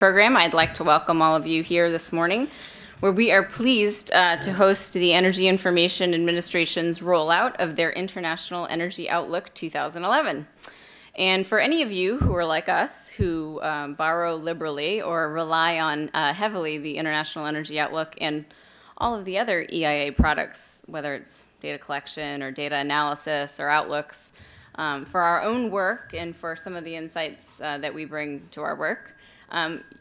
program, I'd like to welcome all of you here this morning, where we are pleased to host the Energy Information Administration's rollout of their International Energy Outlook 2011. And for any of you who are like us, who borrow liberally or rely on heavily the International Energy Outlook and all of the other EIA products, whether it's data collection or data analysis or outlooks, for our own work and for some of the insights that we bring to our work,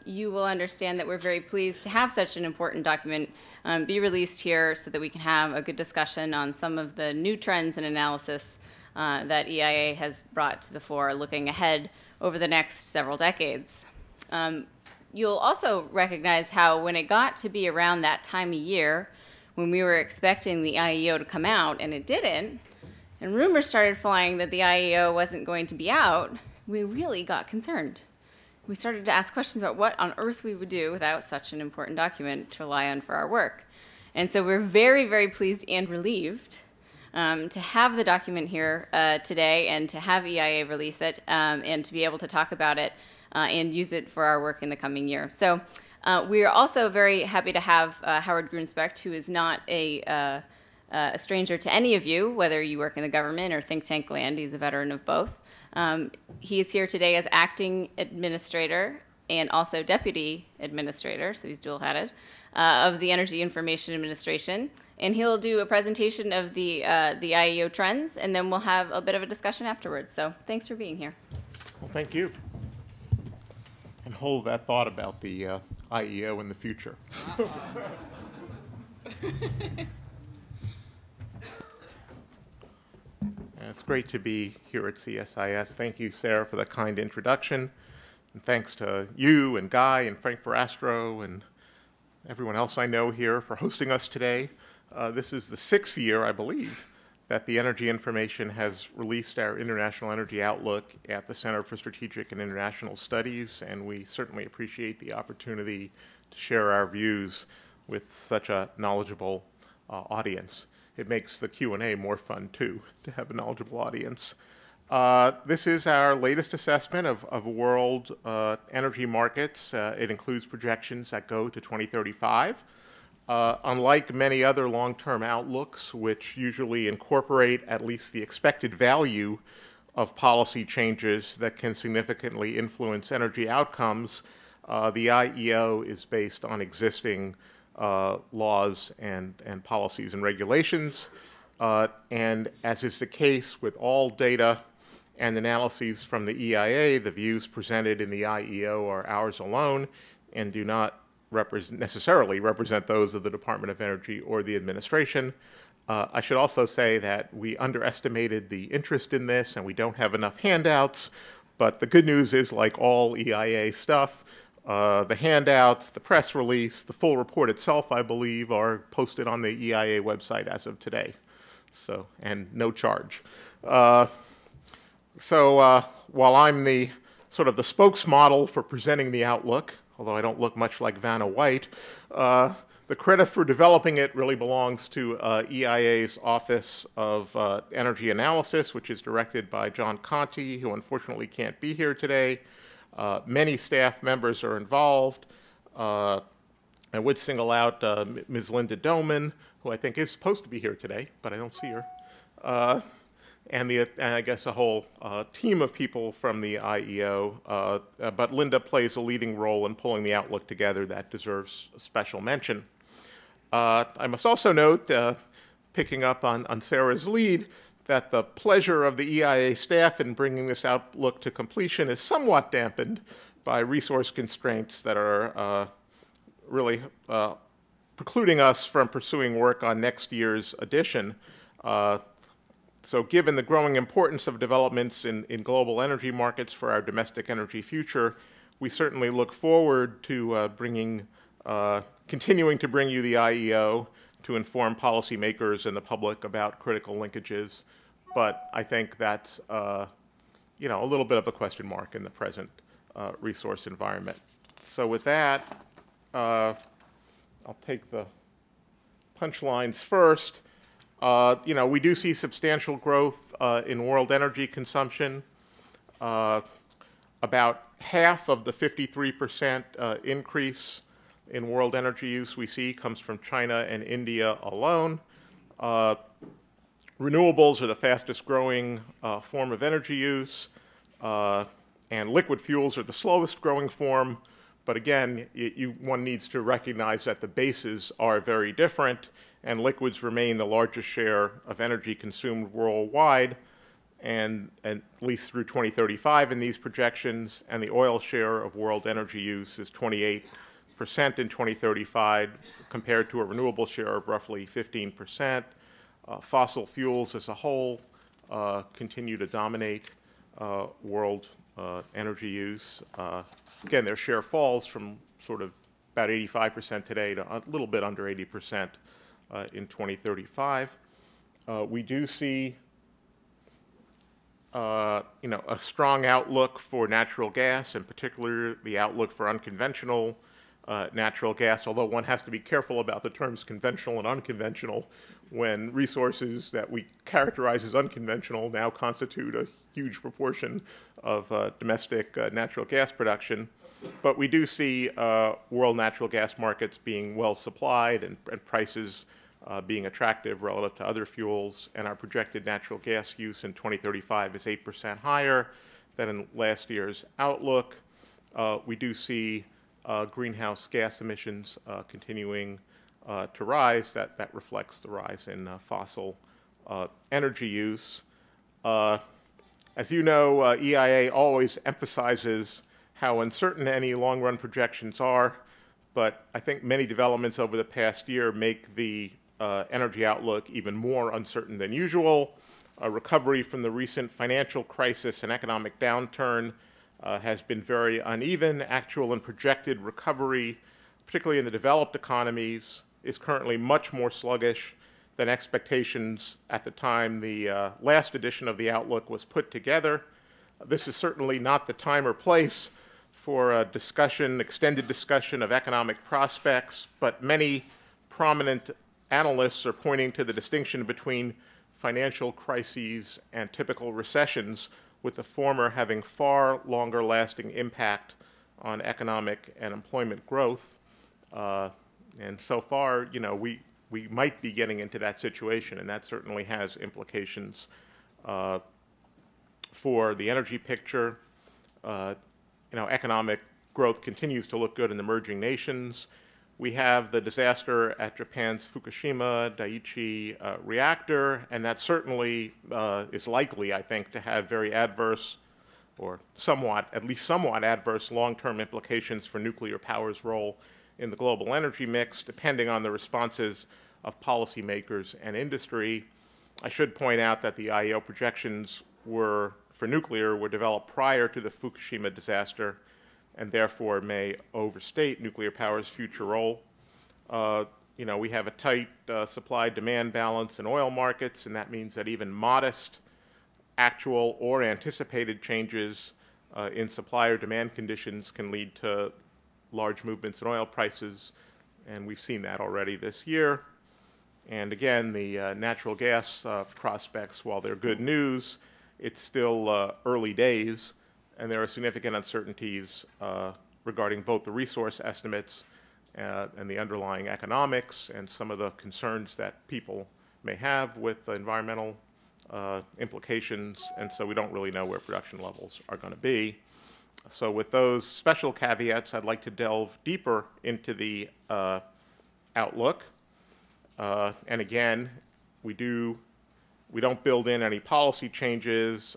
you will understand that we're very pleased to have such an important document be released here so that we can have a good discussion on some of the new trends and analysis that EIA has brought to the fore looking ahead over the next several decades. You'll also recognize how when it got to be around that time of year when we were expecting the IEO to come out and it didn't, and rumors started flying that the IEO wasn't going to be out, we really got concerned. We started to ask questions about what on earth we would do without such an important document to rely on for our work. And so we're very, very pleased and relieved to have the document here today and to have EIA release it and to be able to talk about it and use it for our work in the coming year. So we are also very happy to have Howard Gruenspecht, who is not a stranger to any of you, whether you work in the government or think tank land. He's a veteran of both. He is here today as acting administrator and also deputy administrator, so he's dual-hatted, of the Energy Information Administration. And he'll do a presentation of the IEO trends, and then we'll have a bit of a discussion afterwards. So thanks for being here. Well, thank you. And hold that thought about the IEO in the future. It's great to be here at CSIS. Thank you, Sarah, for the kind introduction. And thanks to you and Guy and Frank Verastro and everyone else I know here for hosting us today. This is the 6th year, I believe, that the Energy Information has released our International Energy Outlook at the Center for Strategic and International Studies, and we certainly appreciate the opportunity to share our views with such a knowledgeable audience. It makes the Q&A more fun, too, to have a knowledgeable audience. This is our latest assessment of world energy markets. It includes projections that go to 2035. Unlike many other long-term outlooks, which usually incorporate at least the expected value of policy changes that can significantly influence energy outcomes, the IEO is based on existing laws and policies and regulations. And as is the case with all data and analyses from the EIA, the views presented in the IEO are ours alone and do not necessarily represent those of the Department of Energy or the administration. I should also say that we underestimated the interest in this and we don't have enough handouts, but the good news is, like all EIA stuff, the handouts, the press release, the full report itself, I believe, are posted on the EIA website as of today, so, and no charge. While I'm the sort of the spokesmodel for presenting the outlook, although I don't look much like Vanna White, the credit for developing it really belongs to EIA's Office of Energy Analysis, which is directed by John Conti, who unfortunately can't be here today. Many staff members are involved. I would single out Ms. Linda Doman, who I think is supposed to be here today, but I don't see her. And I guess a whole team of people from the IEO. But Linda plays a leading role in pulling the outlook together that deserves a special mention. I must also note, picking up on Sarah's lead, that the pleasure of the EIA staff in bringing this outlook to completion is somewhat dampened by resource constraints that are really precluding us from pursuing work on next year's edition. So given the growing importance of developments in global energy markets for our domestic energy future, we certainly look forward to continuing to bring you the IEO to inform policymakers and the public about critical linkages. But I think that's a little bit of a question mark in the present resource environment. So with that, I'll take the punchlines first. We do see substantial growth in world energy consumption. About half of the 53% increase in world energy use we see comes from China and India alone. Renewables are the fastest growing form of energy use, and liquid fuels are the slowest growing form. But again, one needs to recognize that the bases are very different, and liquids remain the largest share of energy consumed worldwide, and at least through 2035 in these projections, and the oil share of world energy use is 28% in 2035 compared to a renewable share of roughly 15%. Fossil fuels as a whole continue to dominate world energy use. Again, their share falls from sort of about 85% today to a little bit under 80% in 2035. We do see a strong outlook for natural gas, in particular the outlook for unconventional natural gas, although one has to be careful about the terms conventional and unconventional when resources that we characterize as unconventional now constitute a huge proportion of domestic natural gas production. But we do see world natural gas markets being well supplied and prices being attractive relative to other fuels, and our projected natural gas use in 2035 is 8% higher than in last year's outlook. We do see greenhouse gas emissions continuing to rise. That reflects the rise in fossil energy use. As you know, EIA always emphasizes how uncertain any long-run projections are, but I think many developments over the past year make the energy outlook even more uncertain than usual. A recovery from the recent financial crisis and economic downturn has been very uneven. Actual and projected recovery, particularly in the developed economies, is currently much more sluggish than expectations at the time the last edition of the Outlook was put together. This is certainly not the time or place for a discussion, extended discussion of economic prospects, but many prominent analysts are pointing to the distinction between financial crises and typical recessions, with the former having far longer lasting impact on economic and employment growth. And so far, we might be getting into that situation, and that certainly has implications for the energy picture. Economic growth continues to look good in emerging nations. We have the disaster at Japan's Fukushima Daiichi reactor, and that certainly is likely, I think, to have very adverse, or at least somewhat adverse long-term implications for nuclear power's role in the global energy mix, depending on the responses of policymakers and industry. I should point out that the IEO projections for nuclear were developed prior to the Fukushima disaster, and therefore may overstate nuclear power's future role. We have a tight supply-demand balance in oil markets, and that means that even modest actual or anticipated changes in supply or demand conditions can lead to large movements in oil prices, and we've seen that already this year. And again, the natural gas prospects, while they're good news, it's still early days, and there are significant uncertainties regarding both the resource estimates and the underlying economics and some of the concerns that people may have with the environmental implications, and so we don't really know where production levels are going to be. So with those special caveats, I'd like to delve deeper into the outlook. And again, we don't build in any policy changes.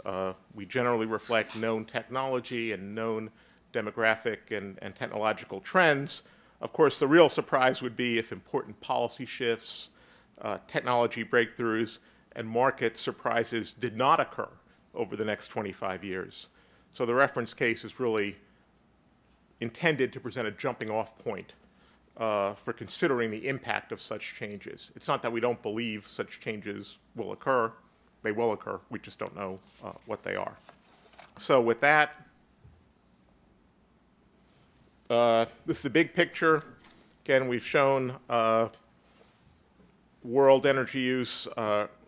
We generally reflect known technology and known demographic and technological trends. Of course, the real surprise would be if important policy shifts, technology breakthroughs, and market surprises did not occur over the next 25 years. So the reference case is really intended to present a jumping-off point for considering the impact of such changes. It's not that we don't believe such changes will occur. They will occur. We just don't know what they are. So with that, this is the big picture. Again, we've shown world energy use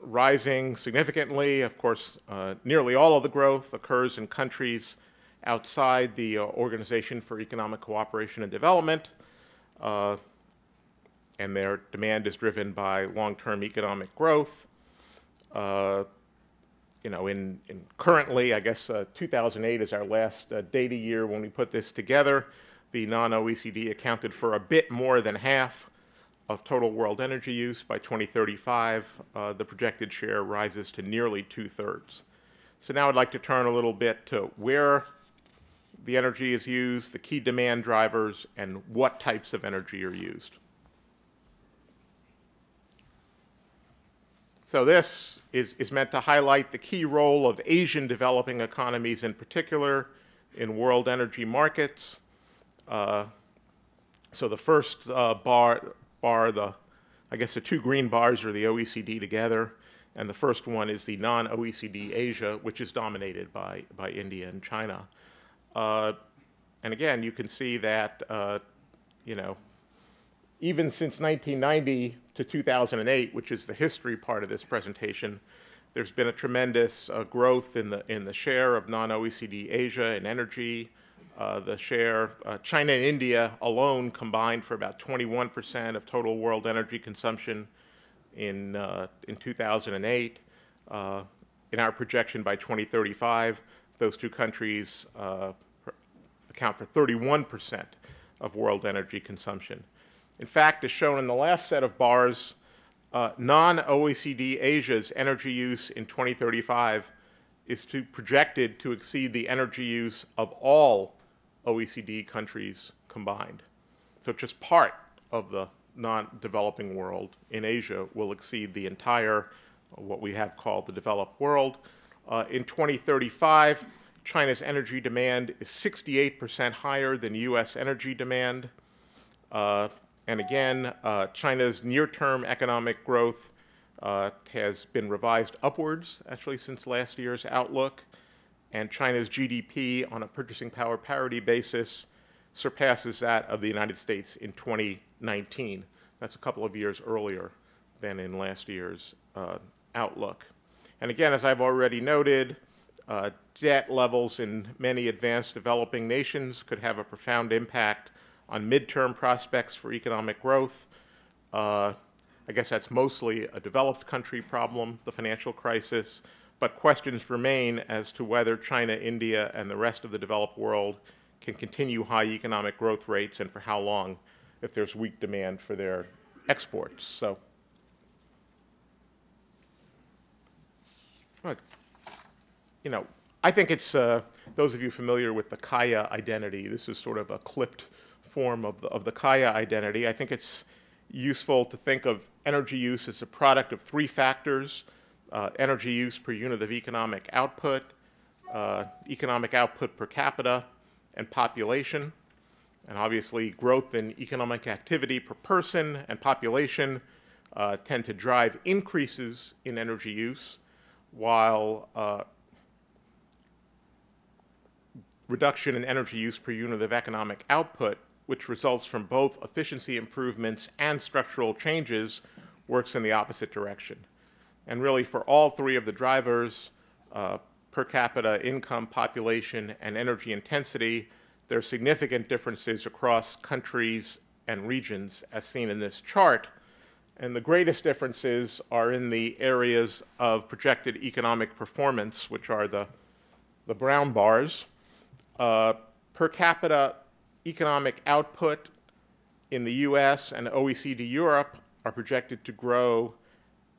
rising significantly. Of course, nearly all of the growth occurs in countries outside the Organization for Economic Cooperation and Development, and their demand is driven by long-term economic growth. You know, currently, I guess 2008 is our last data year when we put this together. The non-OECD accounted for a bit more than half of total world energy use. By 2035, the projected share rises to nearly 2/3. So now I'd like to turn a little bit to where the energy is used, the key demand drivers, and what types of energy are used. So this is meant to highlight the key role of Asian developing economies in particular in world energy markets. So the first I guess the two green bars are the OECD together, and the first one is the non-OECD Asia, which is dominated by India and China. And again, you can see that, you know, even since 1990 to 2008, which is the history part of this presentation, there's been a tremendous growth in the share of non-OECD Asia in energy. The share, China and India alone combined for about 21% of total world energy consumption in 2008. In our projection by 2035, those two countries account for 31% of world energy consumption. In fact, as shown in the last set of bars, non-OECD Asia's energy use in 2035 is projected to exceed the energy use of all OECD countries combined. So just part of the non-developing world in Asia will exceed the entire, what we have called the developed world. In 2035, China's energy demand is 68% higher than US energy demand. And again, China's near-term economic growth has been revised upwards, actually, since last year's outlook. And China's GDP on a purchasing power parity basis surpasses that of the United States in 2019. That's a couple of years earlier than in last year's outlook. And again, as I've already noted, debt levels in many advanced developing nations could have a profound impact on midterm prospects for economic growth. I guess that's mostly a developed country problem, the financial crisis, but questions remain as to whether China, India, and the rest of the developed world can continue high economic growth rates and for how long if there's weak demand for their exports. So, you know, I think it's, those of you familiar with the Kaya identity, this is sort of a clipped form of the Kaya identity. I think it's useful to think of energy use as a product of three factors: energy use per unit of economic output per capita, and population. And obviously, growth in economic activity per person and population tend to drive increases in energy use, while reduction in energy use per unit of economic output, which results from both efficiency improvements and structural changes, works in the opposite direction. And really, for all three of the drivers, per capita income, population, and energy intensity, there are significant differences across countries and regions, as seen in this chart. And the greatest differences are in the areas of projected economic performance, which are the brown bars. Per capita economic output in the US and OECD Europe are projected to grow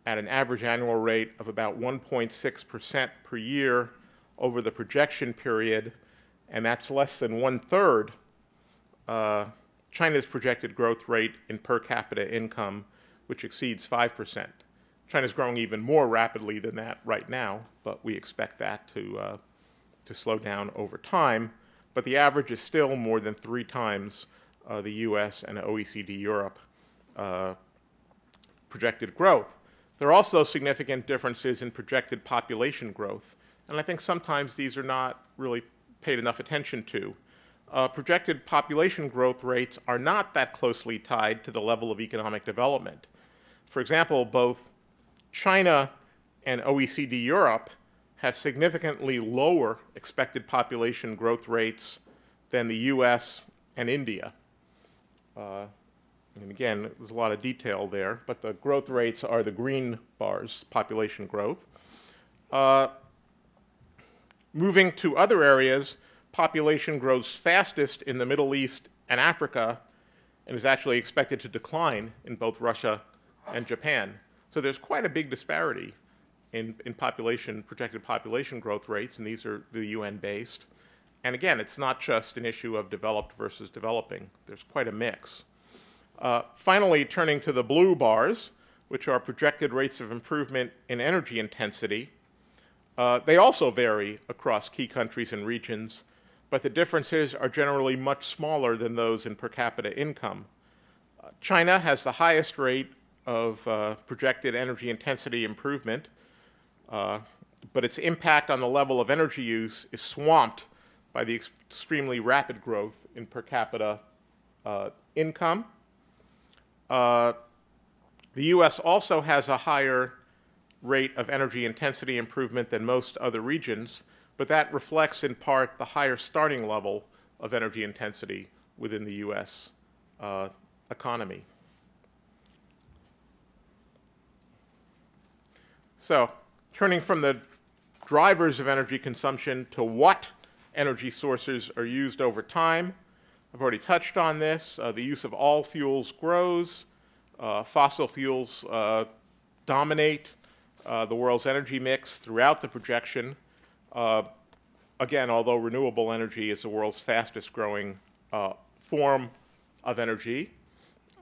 at an average annual rate of about 1.6% per year over the projection period, and that's less than 1/3 China's projected growth rate in per capita income, which exceeds 5%. China's growing even more rapidly than that right now, but we expect that to slow down over time. But the average is still more than 3 times the US and OECD Europe projected growth. There are also significant differences in projected population growth, and I think sometimes these are not really paid enough attention to. Projected population growth rates are not that closely tied to the level of economic development. For example, both China and OECD Europe have significantly lower expected population growth rates than the US and India. And again, there's a lot of detail there, but the growth rates are the green bars, population growth. Moving to other areas, population grows fastest in the Middle East and Africa and is actually expected to decline in both Russia and Japan. So there's quite a big disparity in projected population growth rates, and these are the UN-based. And again, it's not just an issue of developed versus developing. There's quite a mix. Finally, turning to the blue bars, which are projected rates of improvement in energy intensity, they also vary across key countries and regions, but the differences are generally much smaller than those in per capita income. China has the highest rate of projected energy intensity improvement, but its impact on the level of energy use is swamped by the extremely rapid growth in per capita income. The US also has a higher rate of energy intensity improvement than most other regions, but that reflects in part the higher starting level of energy intensity within the US economy. So, turning from the drivers of energy consumption to what energy sources are used over time, I've already touched on this. The use of all fuels grows. Fossil fuels dominate the world's energy mix throughout the projection. Again, although renewable energy is the world's fastest growing form of energy.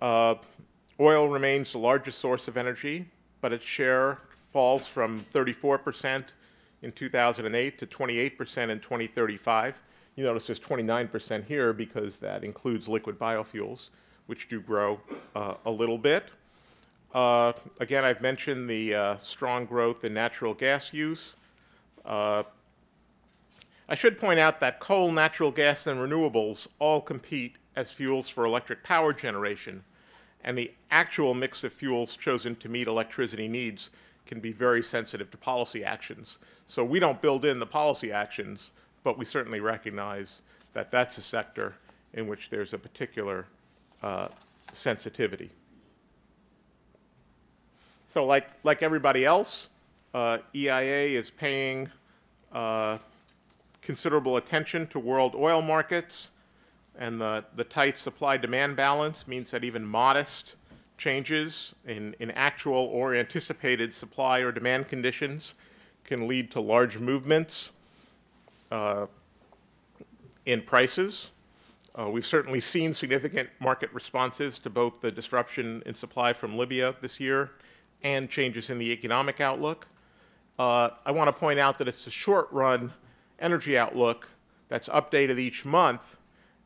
Oil remains the largest source of energy, but its share falls from 34% in 2008 to 28% in 2035. You notice there's 29% here because that includes liquid biofuels, which do grow a little bit. Again, I've mentioned the strong growth in natural gas use. I should point out that coal, natural gas, and renewables all compete as fuels for electric power generation, and the actual mix of fuels chosen to meet electricity needs can be very sensitive to policy actions. So we don't build in the policy actions, but we certainly recognize that that's a sector in which there's a particular sensitivity. So like everybody else, EIA is paying considerable attention to world oil markets, and the tight supply-demand balance means that even modest changes in actual or anticipated supply or demand conditions can lead to large movements in prices. We've certainly seen significant market responses to both the disruption in supply from Libya this year and changes in the economic outlook. I want to point out that it's a short-run energy outlook that's updated each month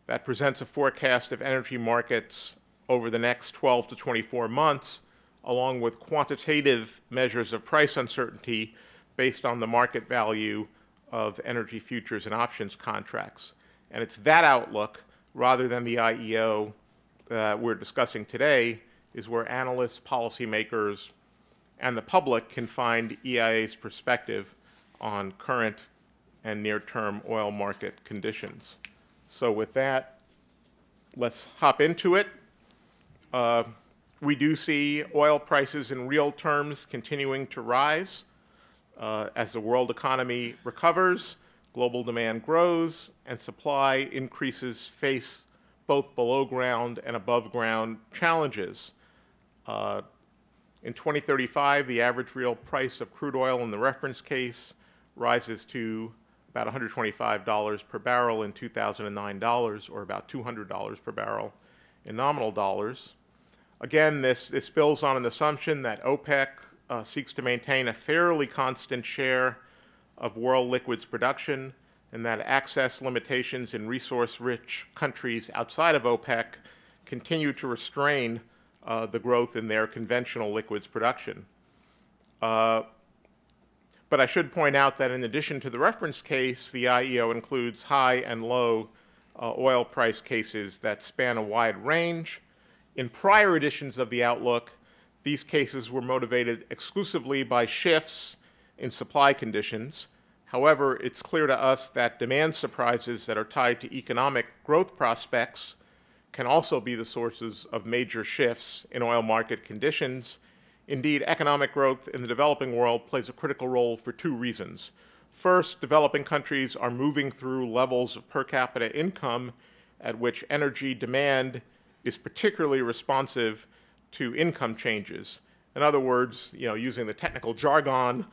that presents a forecast of energy markets over the next 12 to 24 months, along with quantitative measures of price uncertainty based on the market value of energy futures and options contracts. And it's that outlook, rather than the IEO that we're discussing today, is where analysts, policymakers, and the public can find EIA's perspective on current and near-term oil market conditions. So with that, let's hop into it. We do see oil prices in real terms continuing to rise as the world economy recovers, global demand grows, and supply increases face both below ground and above ground challenges. In 2035, the average real price of crude oil in the reference case rises to about $125 per barrel in 2009 dollars, or about $200 per barrel in nominal dollars. Again, this builds on an assumption that OPEC seeks to maintain a fairly constant share of world liquids production, and that access limitations in resource-rich countries outside of OPEC continue to restrain the growth in their conventional liquids production. But I should point out that in addition to the reference case, the IEO includes high and low oil price cases that span a wide range. In prior editions of the Outlook, these cases were motivated exclusively by shifts in supply conditions. However, it's clear to us that demand surprises that are tied to economic growth prospects can also be the sources of major shifts in oil market conditions. Indeed, economic growth in the developing world plays a critical role for two reasons. First, developing countries are moving through levels of per capita income at which energy demand is particularly responsive to income changes. In other words, using the technical jargon,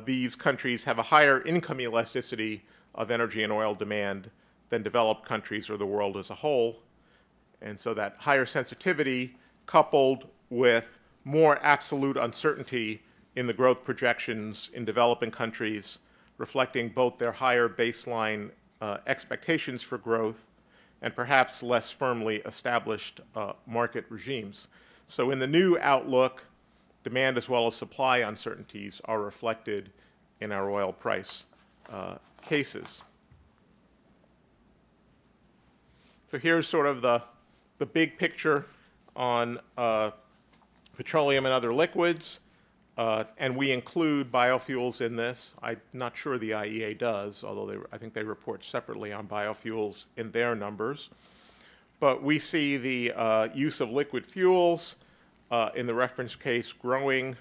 these countries have a higher income elasticity of energy and oil demand than developed countries or the world as a whole. And so that higher sensitivity coupled with more absolute uncertainty in the growth projections in developing countries, reflecting both their higher baseline expectations for growth and perhaps less firmly established market regimes. So in the new outlook, demand as well as supply uncertainties are reflected in our oil price cases. So here's sort of the big picture on petroleum and other liquids, and we include biofuels in this. I'm not sure the EIA does, although I think they report separately on biofuels in their numbers. But we see the use of liquid fuels in the reference case growing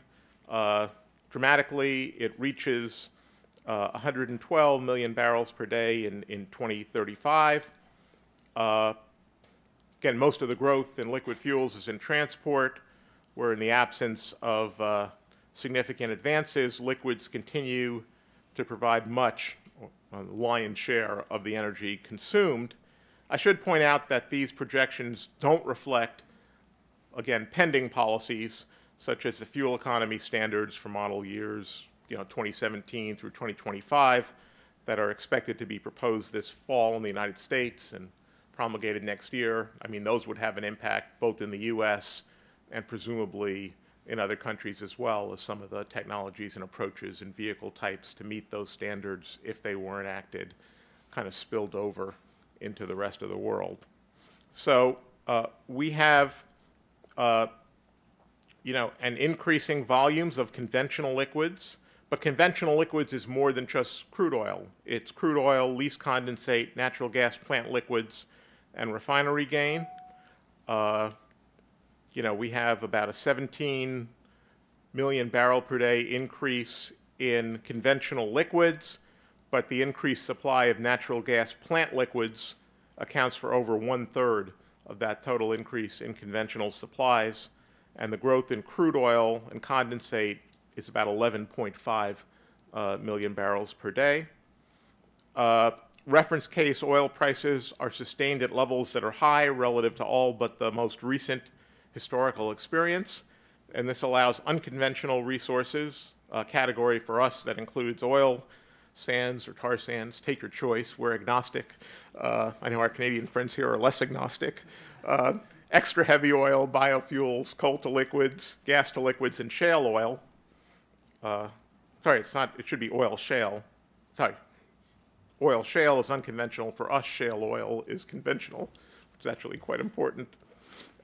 dramatically. It reaches 112 million barrels per day in 2035. Again, most of the growth in liquid fuels is in transport, where in the absence of significant advances, liquids continue to provide much, the lion's share of the energy consumed. I should point out that these projections don't reflect, again, pending policies, such as the fuel economy standards for model years 2017 through 2025, that are expected to be proposed this fall in the United States and promulgated next year. I mean, those would have an impact both in the US and presumably in other countries as well, as some of the technologies and approaches and vehicle types to meet those standards, if they were enacted, kind of spilled over into the rest of the world. So we have an increasing volumes of conventional liquids, but conventional liquids is more than just crude oil. It's crude oil, least condensate, natural gas plant liquids, and refinery gain. We have about a 17 million barrel per day increase in conventional liquids, but the increased supply of natural gas plant liquids accounts for over 1/3 of that total increase in conventional supplies, and the growth in crude oil and condensate is about 11.5 million barrels per day. Reference case oil prices are sustained at levels that are high relative to all but the most recent historical experience, and this allows unconventional resources, a category for us that includes oil, sands, or tar sands. Take your choice. We're agnostic. I know our Canadian friends here are less agnostic. Extra heavy oil, biofuels, coal to liquids, gas to liquids, and shale oil. Sorry, it's not. It should be oil shale. Sorry. Oil shale is unconventional. For us, shale oil is conventional, which is actually quite important,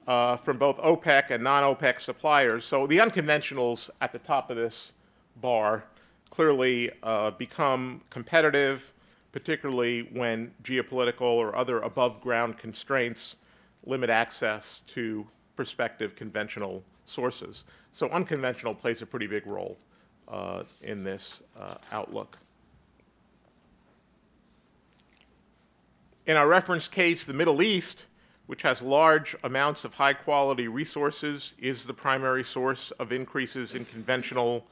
from both OPEC and non-OPEC suppliers. So the unconventionals at the top of this bar clearly become competitive, particularly when geopolitical or other above-ground constraints limit access to prospective conventional sources. So unconventional plays a pretty big role in this outlook. In our reference case, the Middle East, which has large amounts of high-quality resources, is the primary source of increases in conventional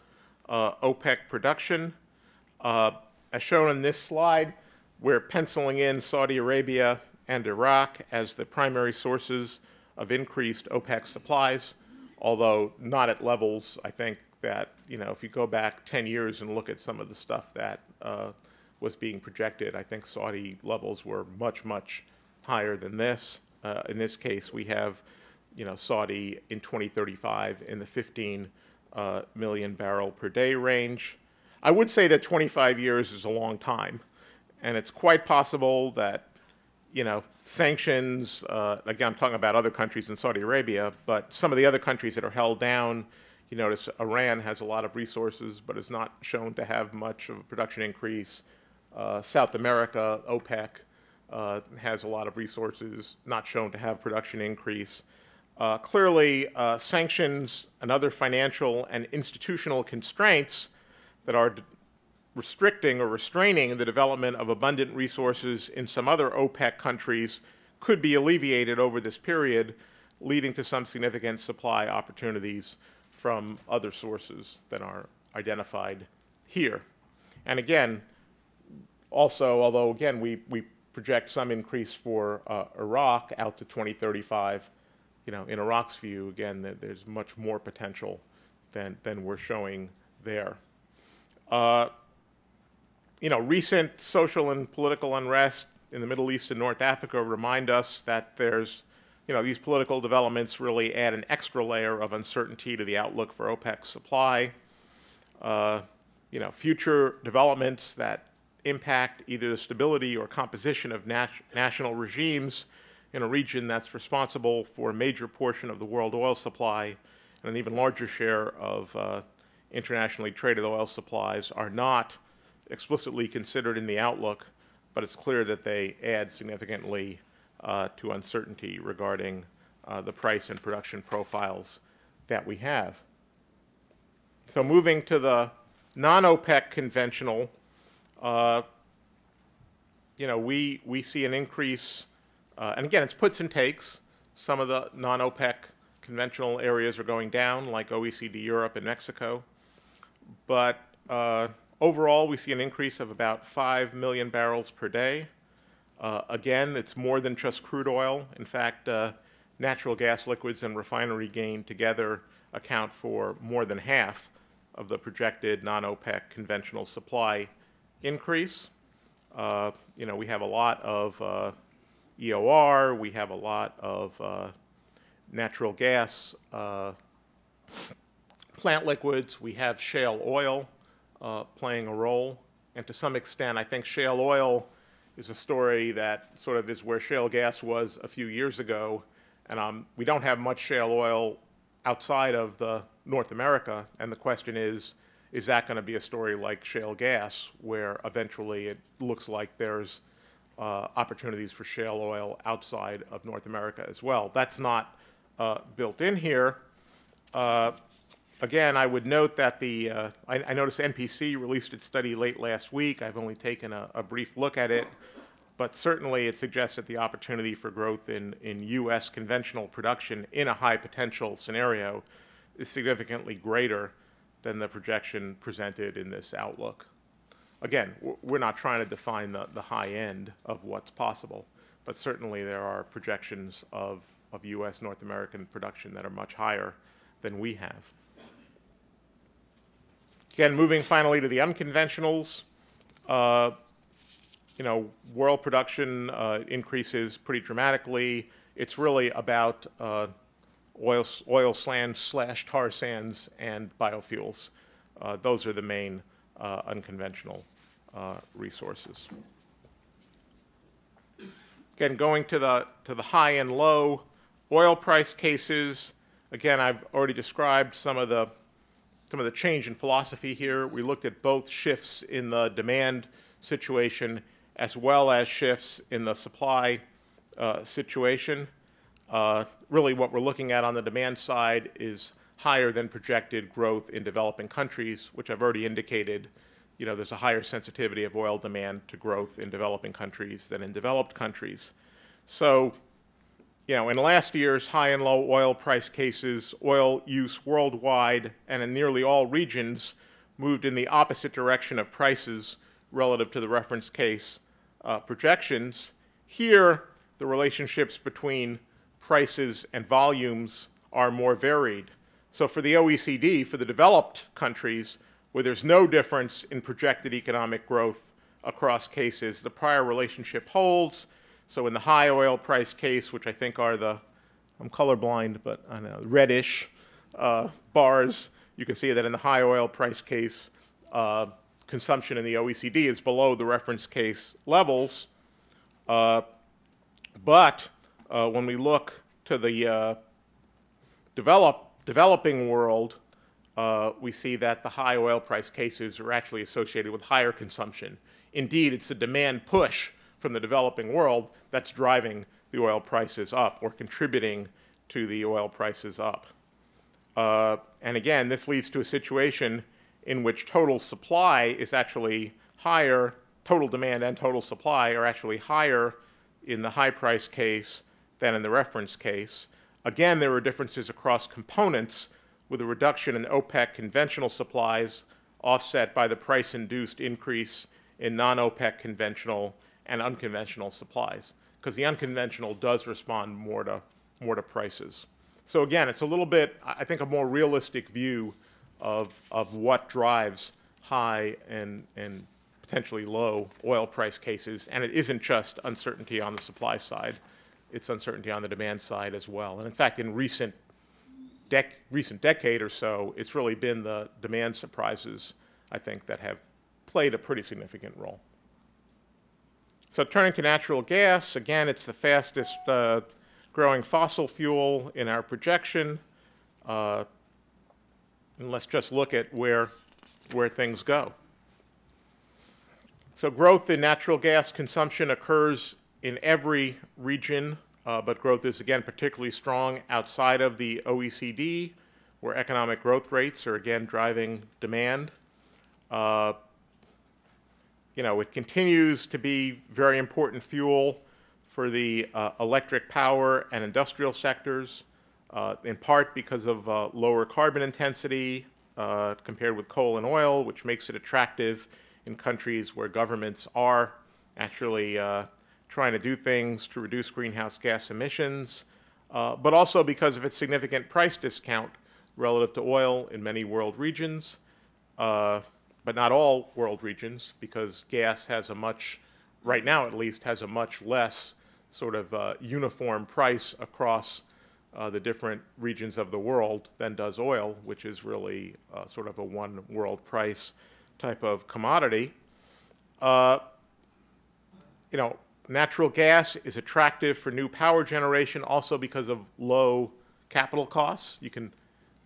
OPEC production. As shown in this slide, we're penciling in Saudi Arabia and Iraq as the primary sources of increased OPEC supplies, although not at levels, I think, that, if you go back 10 years and look at some of the stuff that was being projected, I think Saudi levels were much, much higher than this. In this case, we have, Saudi in 2035 in the 15 million barrel per day range. I would say that 25 years is a long time, and it's quite possible that, sanctions, again, I'm talking about other countries in Saudi Arabia, but some of the other countries that are held down, You notice Iran has a lot of resources, but is not shown to have much of a production increase. South America, OPEC, has a lot of resources, not shown to have production increase. Clearly, sanctions and other financial and institutional constraints that are restricting or restraining the development of abundant resources in some other OPEC countries could be alleviated over this period, leading to some significant supply opportunities from other sources that are identified here. And again, also, although again we project some increase for Iraq out to 2035, in Iraq's view, again, there's much more potential than we're showing there. Recent social and political unrest in the Middle East and North Africa remind us that there's, these political developments really add an extra layer of uncertainty to the outlook for OPEC's supply. Future developments that impact either the stability or composition of national regimes in a region that's responsible for a major portion of the world oil supply and an even larger share of internationally traded oil supplies are not explicitly considered in the outlook, but it's clear that they add significantly to uncertainty regarding the price and production profiles that we have. So moving to the non-OPEC conventional, we see an increase, and again, it's puts and takes. Some of the non-OPEC conventional areas are going down, like OECD Europe and Mexico. But overall, we see an increase of about 5 million barrels per day. Again, it's more than just crude oil. In fact, natural gas liquids and refinery gain together account for more than half of the projected non-OPEC conventional supply increase. We have a lot of EOR, we have a lot of natural gas plant liquids, we have shale oil playing a role, and to some extent I think shale oil is a story that sort of is where shale gas was a few years ago, and we don't have much shale oil outside of North America, and the question is that going to be a story like shale gas, where eventually it looks like there's opportunities for shale oil outside of North America as well? That's not built in here. Again, I would note that I noticed NPC released its study late last week. I've only taken a brief look at it, but certainly it suggests that the opportunity for growth in U.S. conventional production in a high potential scenario is significantly greater than the projection presented in this outlook. Again, we're not trying to define the high end of what's possible, but certainly there are projections of U.S. North American production that are much higher than we have. Again, moving finally to the unconventionals, world production increases pretty dramatically. It's really about oil sands / tar sands and biofuels. Those are the main unconventional resources. Again, going to the high and low oil price cases. Again, I've already described some of the change in philosophy here. We looked at both shifts in the demand situation as well as shifts in the supply situation. Really what we're looking at on the demand side is higher than projected growth in developing countries, which I've already indicated. There's a higher sensitivity of oil demand to growth in developing countries than in developed countries. So, in last year's high and low oil price cases, oil use worldwide and in nearly all regions moved in the opposite direction of prices relative to the reference case projections. Here, the relationships between prices and volumes are more varied. So for the OECD, for the developed countries, where there's no difference in projected economic growth across cases, the prior relationship holds. So in the high oil price case, which I think are I'm colorblind, but I know, reddish bars, you can see that in the high oil price case, consumption in the OECD is below the reference case levels. But when we look to the developing world, we see that the high oil price cases are actually associated with higher consumption. Indeed, it's the demand push from the developing world that's driving the oil prices up or contributing to the oil prices up. And again, this leads to a situation in which total supply is actually higher, total demand and total supply are actually higher in the high price case than in the reference case. Again, there are differences across components with a reduction in OPEC conventional supplies offset by the price-induced increase in non-OPEC conventional and unconventional supplies, because the unconventional does respond more to prices. So again, it's a little bit, I think, a more realistic view of what drives high and potentially low oil price cases, and it isn't just uncertainty on the supply side, it's uncertainty on the demand side as well. And in fact, in recent decade or so, it's really been the demand surprises, I think, that have played a pretty significant role. So turning to natural gas, again, it's the fastest growing fossil fuel in our projection. And let's just look at where things go. So growth in natural gas consumption occurs in every region, but growth is, again, particularly strong outside of the OECD, where economic growth rates are, again, driving demand. It continues to be very important fuel for the electric power and industrial sectors, in part because of lower carbon intensity compared with coal and oil, which makes it attractive in countries where governments are actually trying to do things to reduce greenhouse gas emissions, but also because of its significant price discount relative to oil in many world regions, but not all world regions, because gas has a much, right now at least, has a much less sort of uniform price across the different regions of the world than does oil, which is really sort of a one world price type of commodity. Natural gas is attractive for new power generation also because of low capital costs. You can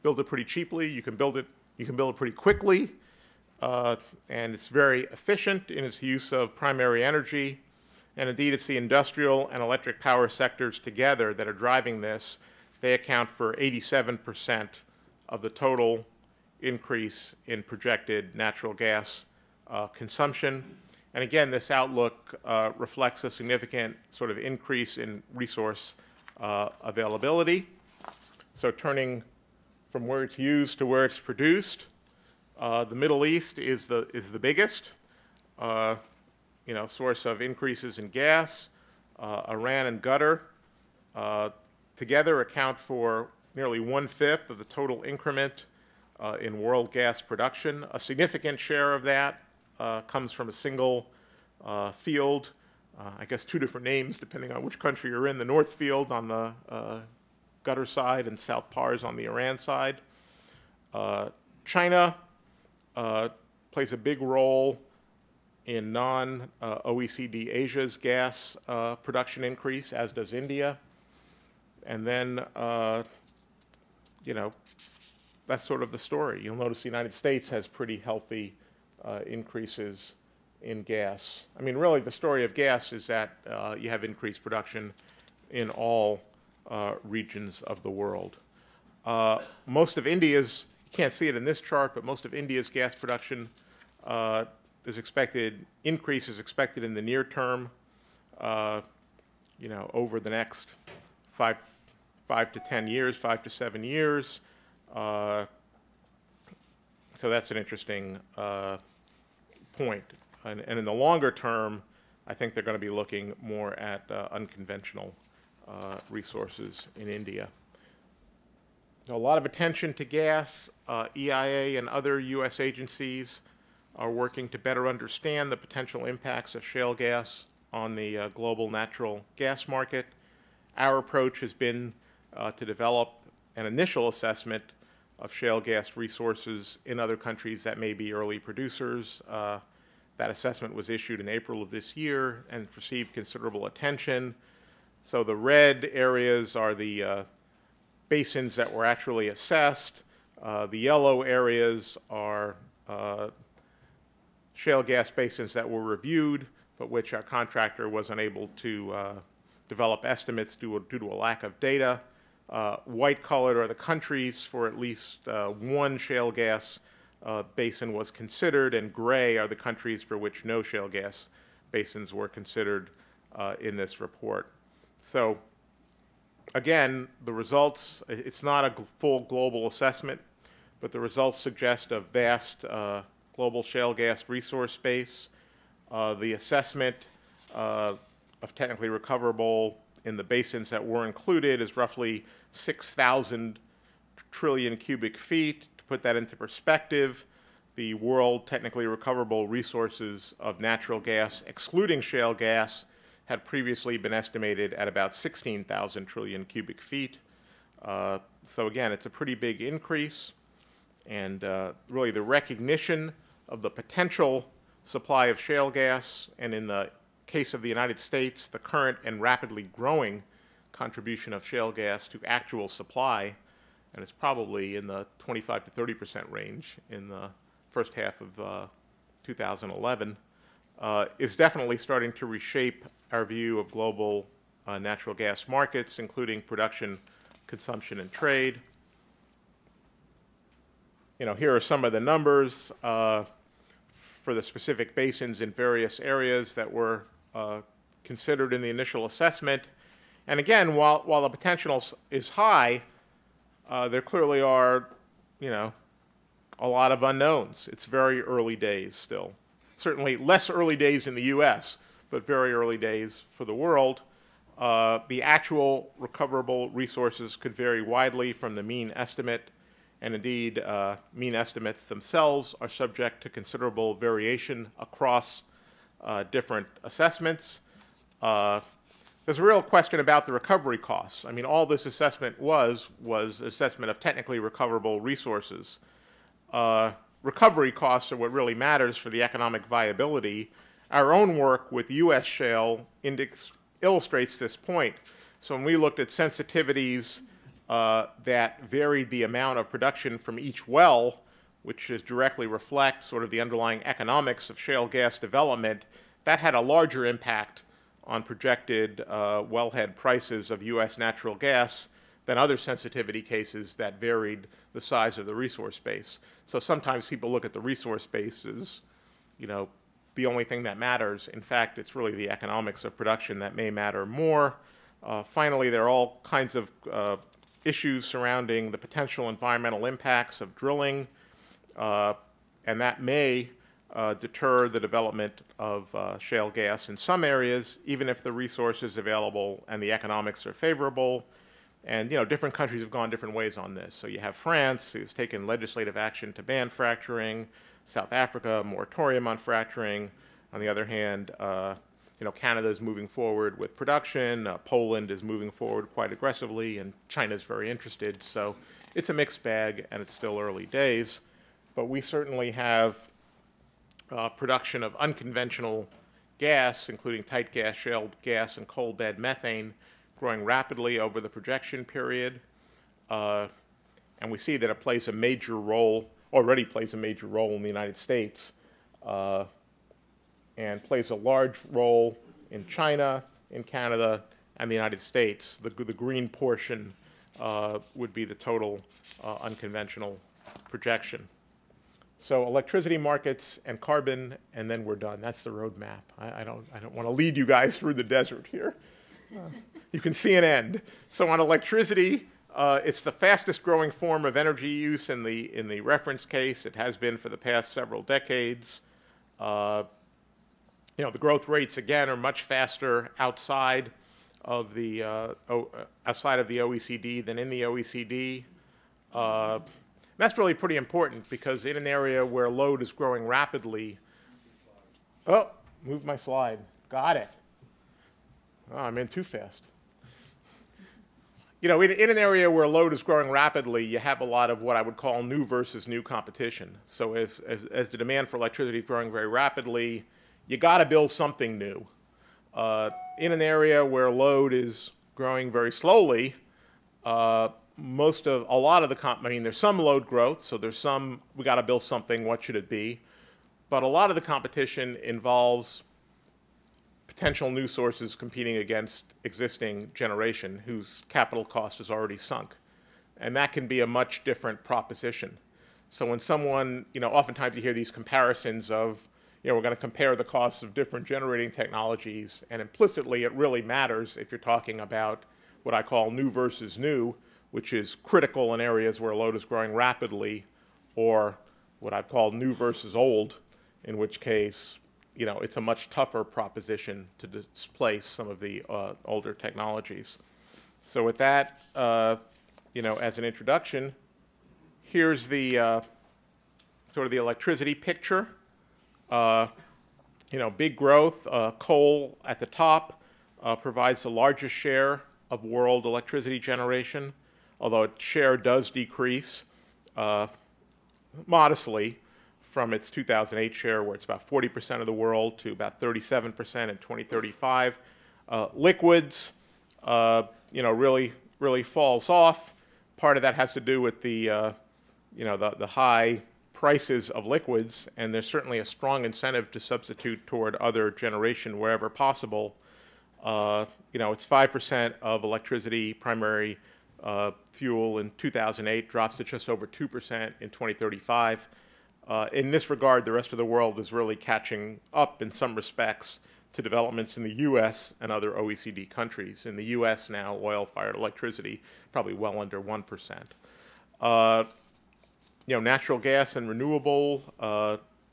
build it pretty cheaply, you can build it pretty quickly, and it's very efficient in its use of primary energy. And indeed, it's the industrial and electric power sectors together that are driving this. They account for 87% of the total increase in projected natural gas consumption. And again, this outlook reflects a significant sort of increase in resource availability. So turning from where it's used to where it's produced, the Middle East is the biggest source of increases in gas. Iran and Qatar together account for nearly 1/5 of the total increment in world gas production. A significant share of that comes from a single field, I guess two different names depending on which country you're in, the North Field on the Qatar side and South Pars on the Iran side. China plays a big role in non-OECD Asia's gas production increase, as does India. And then, that's sort of the story. You'll notice the United States has pretty healthy increases in gas. I mean, really, the story of gas is that you have increased production in all regions of the world. Most of India's, you can't see it in this chart, but most of India's gas production increase is expected in the near term, over the next 5 to 10 years, 5 to 7 years. So that's an interesting point. And in the longer term, I think they're going to be looking more at unconventional resources in India. A lot of attention to gas. EIA and other U.S. agencies are working to better understand the potential impacts of shale gas on the global natural gas market. Our approach has been to develop an initial assessment of shale gas resources in other countries that may be early producers. That assessment was issued in April of this year and received considerable attention. So the red areas are the basins that were actually assessed. The yellow areas are shale gas basins that were reviewed, but which our contractor was unable to develop estimates due to a lack of data. White colored are the countries for at least one shale gas basin was considered, and gray are the countries for which no shale gas basins were considered in this report. So again, the results, it's not a full global assessment, but the results suggest a vast global shale gas resource base. The assessment of technically recoverable in the basins that were included is roughly 6,000 trillion cubic feet. To put that into perspective, the world technically recoverable resources of natural gas, excluding shale gas, had previously been estimated at about 16,000 trillion cubic feet. So again, it's a pretty big increase. And really the recognition of the potential supply of shale gas, and in the case of the United States, the current and rapidly growing contribution of shale gas to actual supply, and it's probably in the 25 to 30% range in the first half of 2011, is definitely starting to reshape our view of global natural gas markets, including production, consumption, and trade. You know, here are some of the numbers for the specific basins in various areas that were considered in the initial assessment. And again, while the potential is high, there clearly are, you know, a lot of unknowns. It's very early days still. Certainly less early days in the US, but very early days for the world. The actual recoverable resources could vary widely from the mean estimate, and indeed mean estimates themselves are subject to considerable variation across different assessments. There's a real question about the recovery costs. I mean, all this assessment was assessment of technically recoverable resources. Recovery costs are what really matters for the economic viability. Our own work with U.S. shale illustrates this point. So when we looked at sensitivities that varied the amount of production from each well, which is directly reflect sort of the underlying economics of shale gas development, that had a larger impact on projected wellhead prices of U.S. natural gas than other sensitivity cases that varied the size of the resource base. So sometimes people look at the resource base as, you know, the only thing that matters. In fact, it's really the economics of production that may matter more. Finally, there are all kinds of issues surrounding the potential environmental impacts of drilling, and that may deter the development of shale gas in some areas, even if the resource is available and the economics are favorable. And, you know, different countries have gone different ways on this. So you have France, who's taken legislative action to ban fracturing, South Africa, a moratorium on fracturing. On the other hand, you know, Canada is moving forward with production, Poland is moving forward quite aggressively, and China is very interested. So it's a mixed bag, and it's still early days. But we certainly have production of unconventional gas, including tight gas, shale gas, and coal bed methane, growing rapidly over the projection period. And we see that it plays a major role, already plays a major role in the United States, and plays a large role in China, in Canada, and the United States. The green portion would be the total unconventional projection. So electricity markets and carbon, and then we're done. That's the roadmap. I don't want to lead you guys through the desert here. You can see an end. So on electricity, it's the fastest growing form of energy use in the reference case. It has been for the past several decades. You know, the growth rates, again, are much faster outside of the OECD than in the OECD. That's really pretty important because in an area where load is growing rapidly, oh, moved my slide. Got it. Oh, I'm in too fast. You know, in an area where load is growing rapidly, you have a lot of what I would call new versus new competition. So as the demand for electricity is growing very rapidly, you got to build something new. In an area where load is growing very slowly, a lot of the, I mean, there's some load growth, so there's some, we got to build something, what should it be? But a lot of the competition involves potential new sources competing against existing generation whose capital cost is already sunk. And that can be a much different proposition. So when someone, oftentimes you hear these comparisons of, we're going to compare the costs of different generating technologies, and implicitly it really matters if you're talking about what I call new versus new, which is critical in areas where load is growing rapidly, or what I'd call new versus old, in which case, it's a much tougher proposition to displace some of the older technologies. So with that, as an introduction, here's the sort of the electricity picture. Big growth. Coal at the top provides the largest share of world electricity generation, although its share does decrease modestly from its 2008 share, where it's about 40% of the world, to about 37% in 2035. Liquids, really falls off. Part of that has to do with the high prices of liquids, and there's certainly a strong incentive to substitute toward other generation wherever possible. It's 5% of electricity, primary fuel in 2008, drops to just over 2% in 2035. In this regard, the rest of the world is really catching up in some respects to developments in the U.S. and other OECD countries. In the U.S. now, oil-fired electricity probably well under 1%. Natural gas and renewable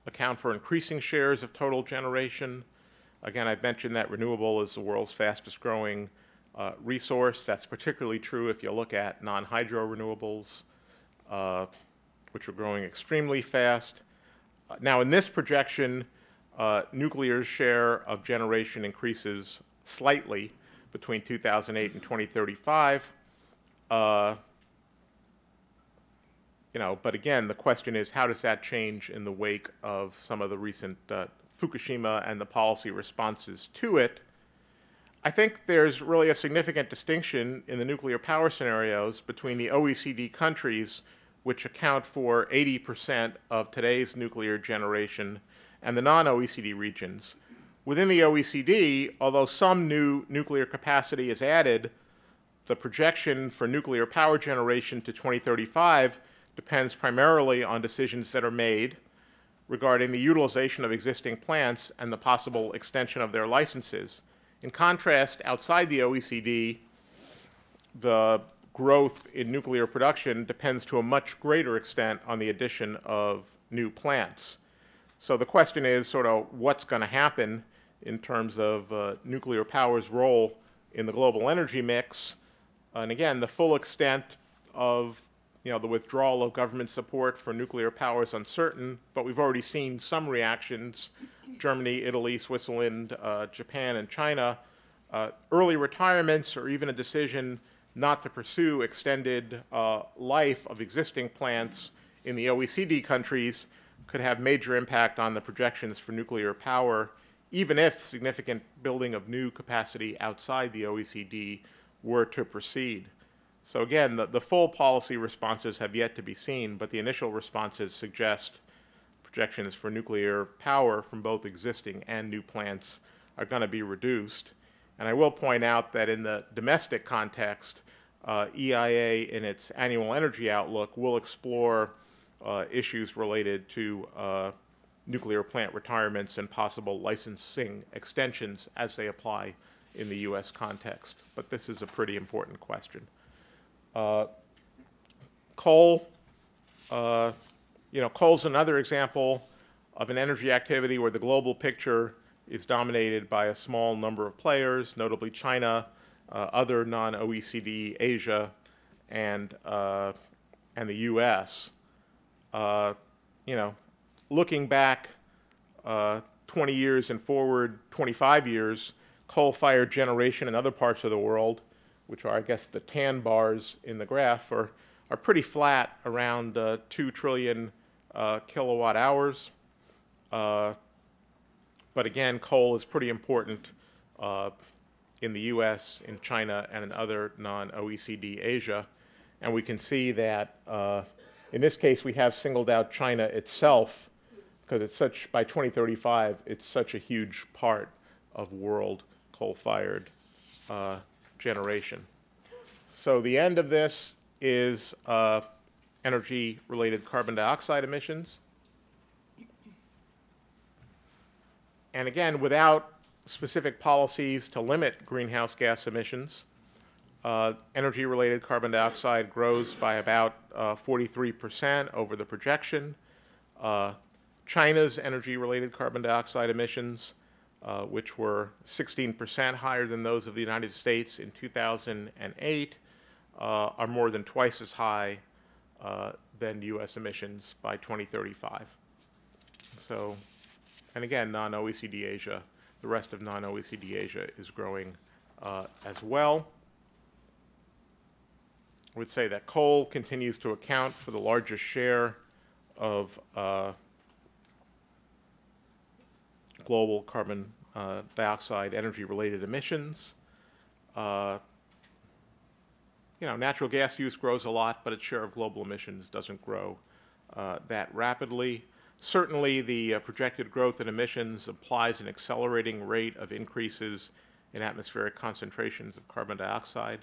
account for increasing shares of total generation. Again, I've mentioned that renewable is the world's fastest growing resource. That's particularly true if you look at non-hydro renewables, which are growing extremely fast. Now, in this projection, nuclear's share of generation increases slightly between 2008 and 2035. But again, the question is, how does that change in the wake of some of the recent Fukushima and the policy responses to it? I think there's really a significant distinction in the nuclear power scenarios between the OECD countries, which account for 80% of today's nuclear generation, and the non-OECD regions. Within the OECD, although some new nuclear capacity is added, the projection for nuclear power generation to 2035 depends primarily on decisions that are made regarding the utilization of existing plants and the possible extension of their licenses. In contrast, outside the OECD, the growth in nuclear production depends to a much greater extent on the addition of new plants. So the question is sort of what's going to happen in terms of nuclear power's role in the global energy mix. And again, the full extent of the withdrawal of government support for nuclear power is uncertain, but we've already seen some reactions. Germany, Italy, Switzerland, Japan, and China. Early retirements or even a decision not to pursue extended life of existing plants in the OECD countries could have major impact on the projections for nuclear power, even if significant building of new capacity outside the OECD were to proceed. So again, the full policy responses have yet to be seen, but the initial responses suggest projections for nuclear power from both existing and new plants are going to be reduced. And I will point out that in the domestic context, EIA in its annual energy outlook will explore issues related to nuclear plant retirements and possible licensing extensions as they apply in the U.S. context. But this is a pretty important question. Coal, coal's another example of an energy activity where the global picture is dominated by a small number of players, notably China, other non-OECD, Asia, and the U.S. Looking back 20 years and forward 25 years, coal-fired generation in other parts of the world, which are, I guess, the tan bars in the graph, are pretty flat around 2 trillion kilowatt hours. But again, coal is pretty important in the U.S., in China, and in other non-OECD Asia. And we can see that in this case, we have singled out China itself because it's such, by 2035, it's such a huge part of world coal-fired generation. So the end of this is energy-related carbon dioxide emissions. And again, without specific policies to limit greenhouse gas emissions, energy-related carbon dioxide grows by about 43% over the projection. China's energy-related carbon dioxide emissions, which were 16% higher than those of the United States in 2008, are more than twice as high than U.S. emissions by 2035. So, and again, non-OECD Asia, the rest of non-OECD Asia is growing as well. I would say that coal continues to account for the largest share of global carbon dioxide energy-related emissions. Natural gas use grows a lot, but its share of global emissions doesn't grow that rapidly. Certainly, the projected growth in emissions implies an accelerating rate of increases in atmospheric concentrations of carbon dioxide.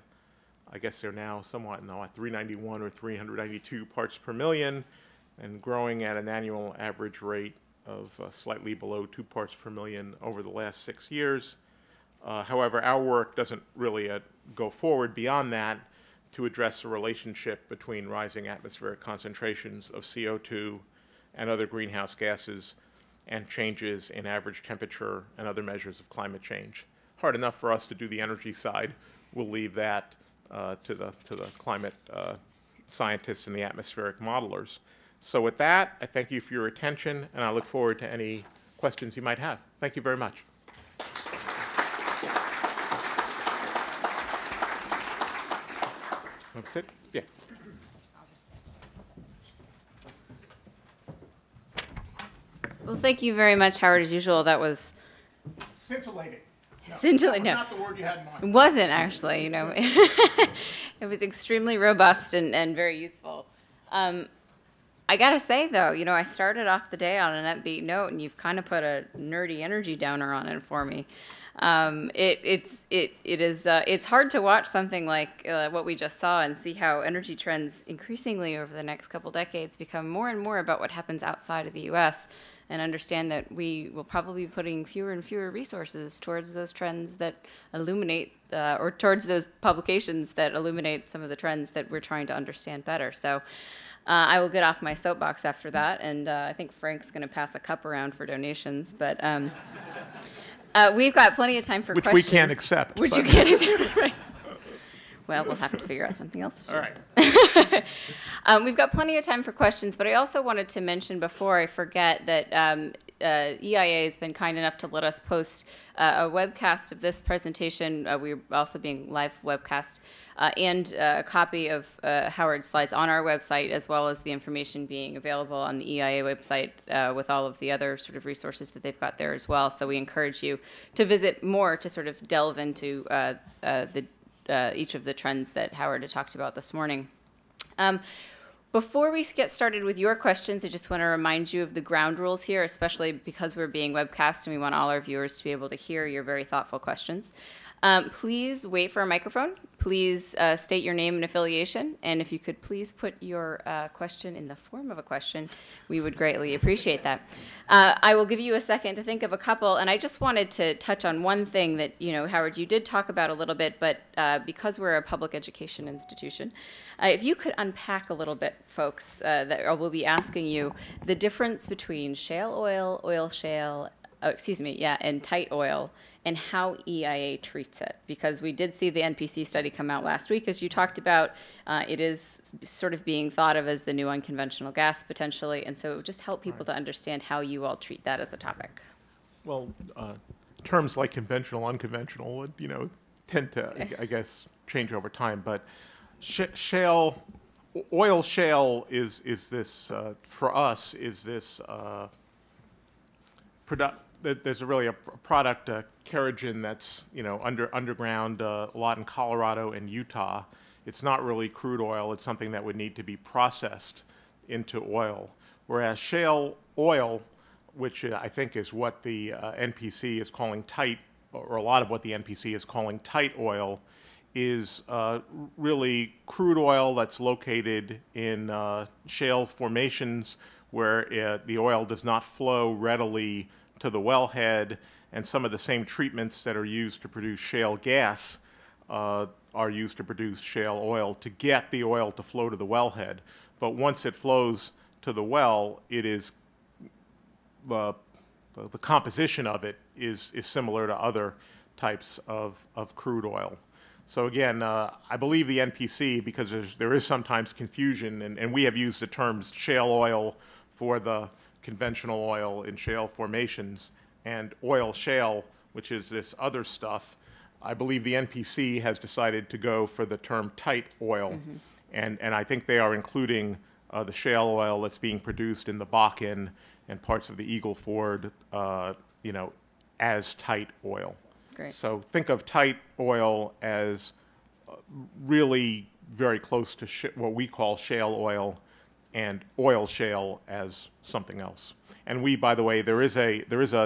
I guess they're now somewhat at 391 or 392 parts per million and growing at an annual average rate of slightly below 2 parts per million over the last 6 years. However, our work doesn't really go forward beyond that to address the relationship between rising atmospheric concentrations of CO2 and other greenhouse gases and changes in average temperature and other measures of climate change. Hard enough for us to do the energy side. We'll leave that to the climate scientists and the atmospheric modelers. So with that, I thank you for your attention, and I look forward to any questions you might have. Thank you very much. Want to sit? Yeah. Well, thank you very much, Howard. As usual, that was Scintillating. No, scintillating. That was not the word you had in mind. It wasn't actually. It was extremely robust and very useful. I gotta say though, I started off the day on an upbeat note, and you've kind of put a nerdy energy downer on it for me. It's hard to watch something like what we just saw and see how energy trends increasingly over the next couple decades become more and more about what happens outside of the U.S. and understand that we will probably be putting fewer and fewer resources towards those trends that illuminate, or towards those publications that illuminate some of the trends that we're trying to understand better. So I will get off my soapbox after that, and I think Frank's going to pass a cup around for donations, but we've got plenty of time for questions. Which we can't accept. Which you can't accept, right. Well, we'll have to figure out something else to do. All right. We've got plenty of time for questions, but I also wanted to mention before I forget that EIA has been kind enough to let us post a webcast of this presentation. We're also being live webcast, and a copy of Howard's slides on our website, as well as the information being available on the EIA website with all of the other sort of resources that they've got there as well. So we encourage you to visit more to sort of delve into each of the trends that Howard had talked about this morning. Before we get started with your questions, I just want to remind you of the ground rules here, especially because we're being webcast and we want all our viewers to be able to hear your very thoughtful questions. Please wait for a microphone. Please state your name and affiliation. And if you could please put your question in the form of a question, we would greatly appreciate that. I will give you a second to think of a couple. And I just wanted to touch on one thing that, Howard, you did talk about a little bit, but because we're a public education institution, if you could unpack a little bit, folks, that we'll be asking you, the difference between shale oil, oil shale, and tight oil, and how EIA treats it. Because we did see the NPC study come out last week, as you talked about. It is sort of being thought of as the new unconventional gas, potentially, and so just help people to understand how you all treat that as a topic. Well, terms like conventional, unconventional would, tend to, I guess, change over time. But oil shale is this, for us, is this there's really a product, kerogen, that's underground a lot in Colorado and Utah, it's not really crude oil. It's something that would need to be processed into oil. Whereas shale oil, which I think is what the NPC is calling tight, or a lot of what the NPC is calling tight oil, is really crude oil that's located in shale formations where the oil does not flow readily to the wellhead, and some of the same treatments that are used to produce shale gas are used to produce shale oil to get the oil to flow to the wellhead. But once it flows to the well, it is the composition of it is similar to other types of crude oil. So again, I believe the NPC, because there is sometimes confusion, and we have used the terms shale oil for the conventional oil in shale formations, and oil shale, which is this other stuff. I believe the NPC has decided to go for the term tight oil, and I think they are including the shale oil that's being produced in the Bakken and parts of the Eagle Ford, you know, as tight oil. Great. So think of tight oil as really very close to what we call shale oil, and oil shale as something else. And we, by the way, there is a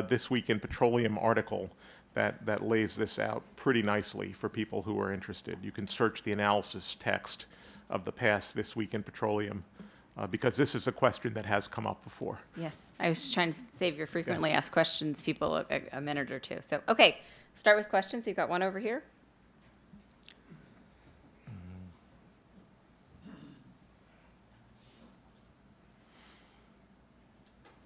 This Week in Petroleum article that lays this out pretty nicely for people who are interested. You can search the analysis text of the past This Week in Petroleum, because this is a question that has come up before. Yes, I was trying to save your frequently asked questions people a minute or two. So, okay, start with questions. You've got one over here.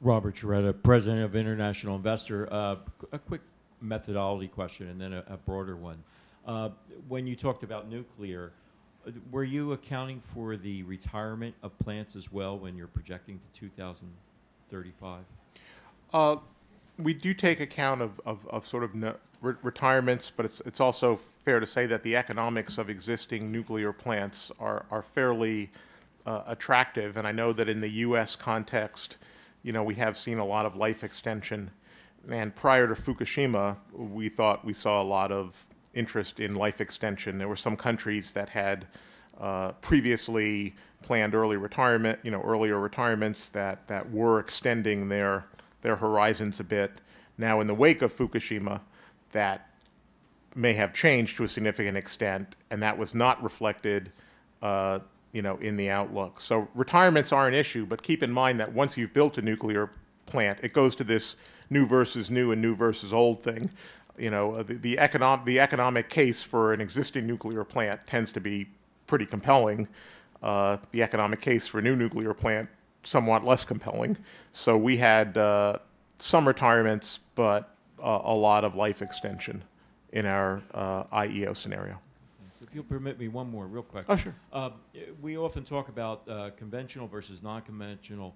Robert Charetta, President of International Investor. A quick methodology question and then a broader one. When you talked about nuclear, were you accounting for the retirement of plants as well when you're projecting to 2035? We do take account of sort of retirements, but it's also fair to say that the economics of existing nuclear plants are fairly attractive. And I know that in the U.S. context, you know, we have seen a lot of life extension. And prior to Fukushima, we thought we saw a lot of interest in life extension. There were some countries that had previously planned earlier retirements that were extending their horizons a bit. Now, in the wake of Fukushima, that may have changed to a significant extent, and that was not reflected you know, in the outlook. So retirements are an issue, but keep in mind that once you've built a nuclear plant, it goes to this new versus new and new versus old thing. You know, the economic case for an existing nuclear plant tends to be pretty compelling. The economic case for a new nuclear plant, somewhat less compelling. So we had some retirements, but a lot of life extension in our IEO scenario. So if you'll permit me one more real quick. Oh, sure. We often talk about conventional versus non-conventional,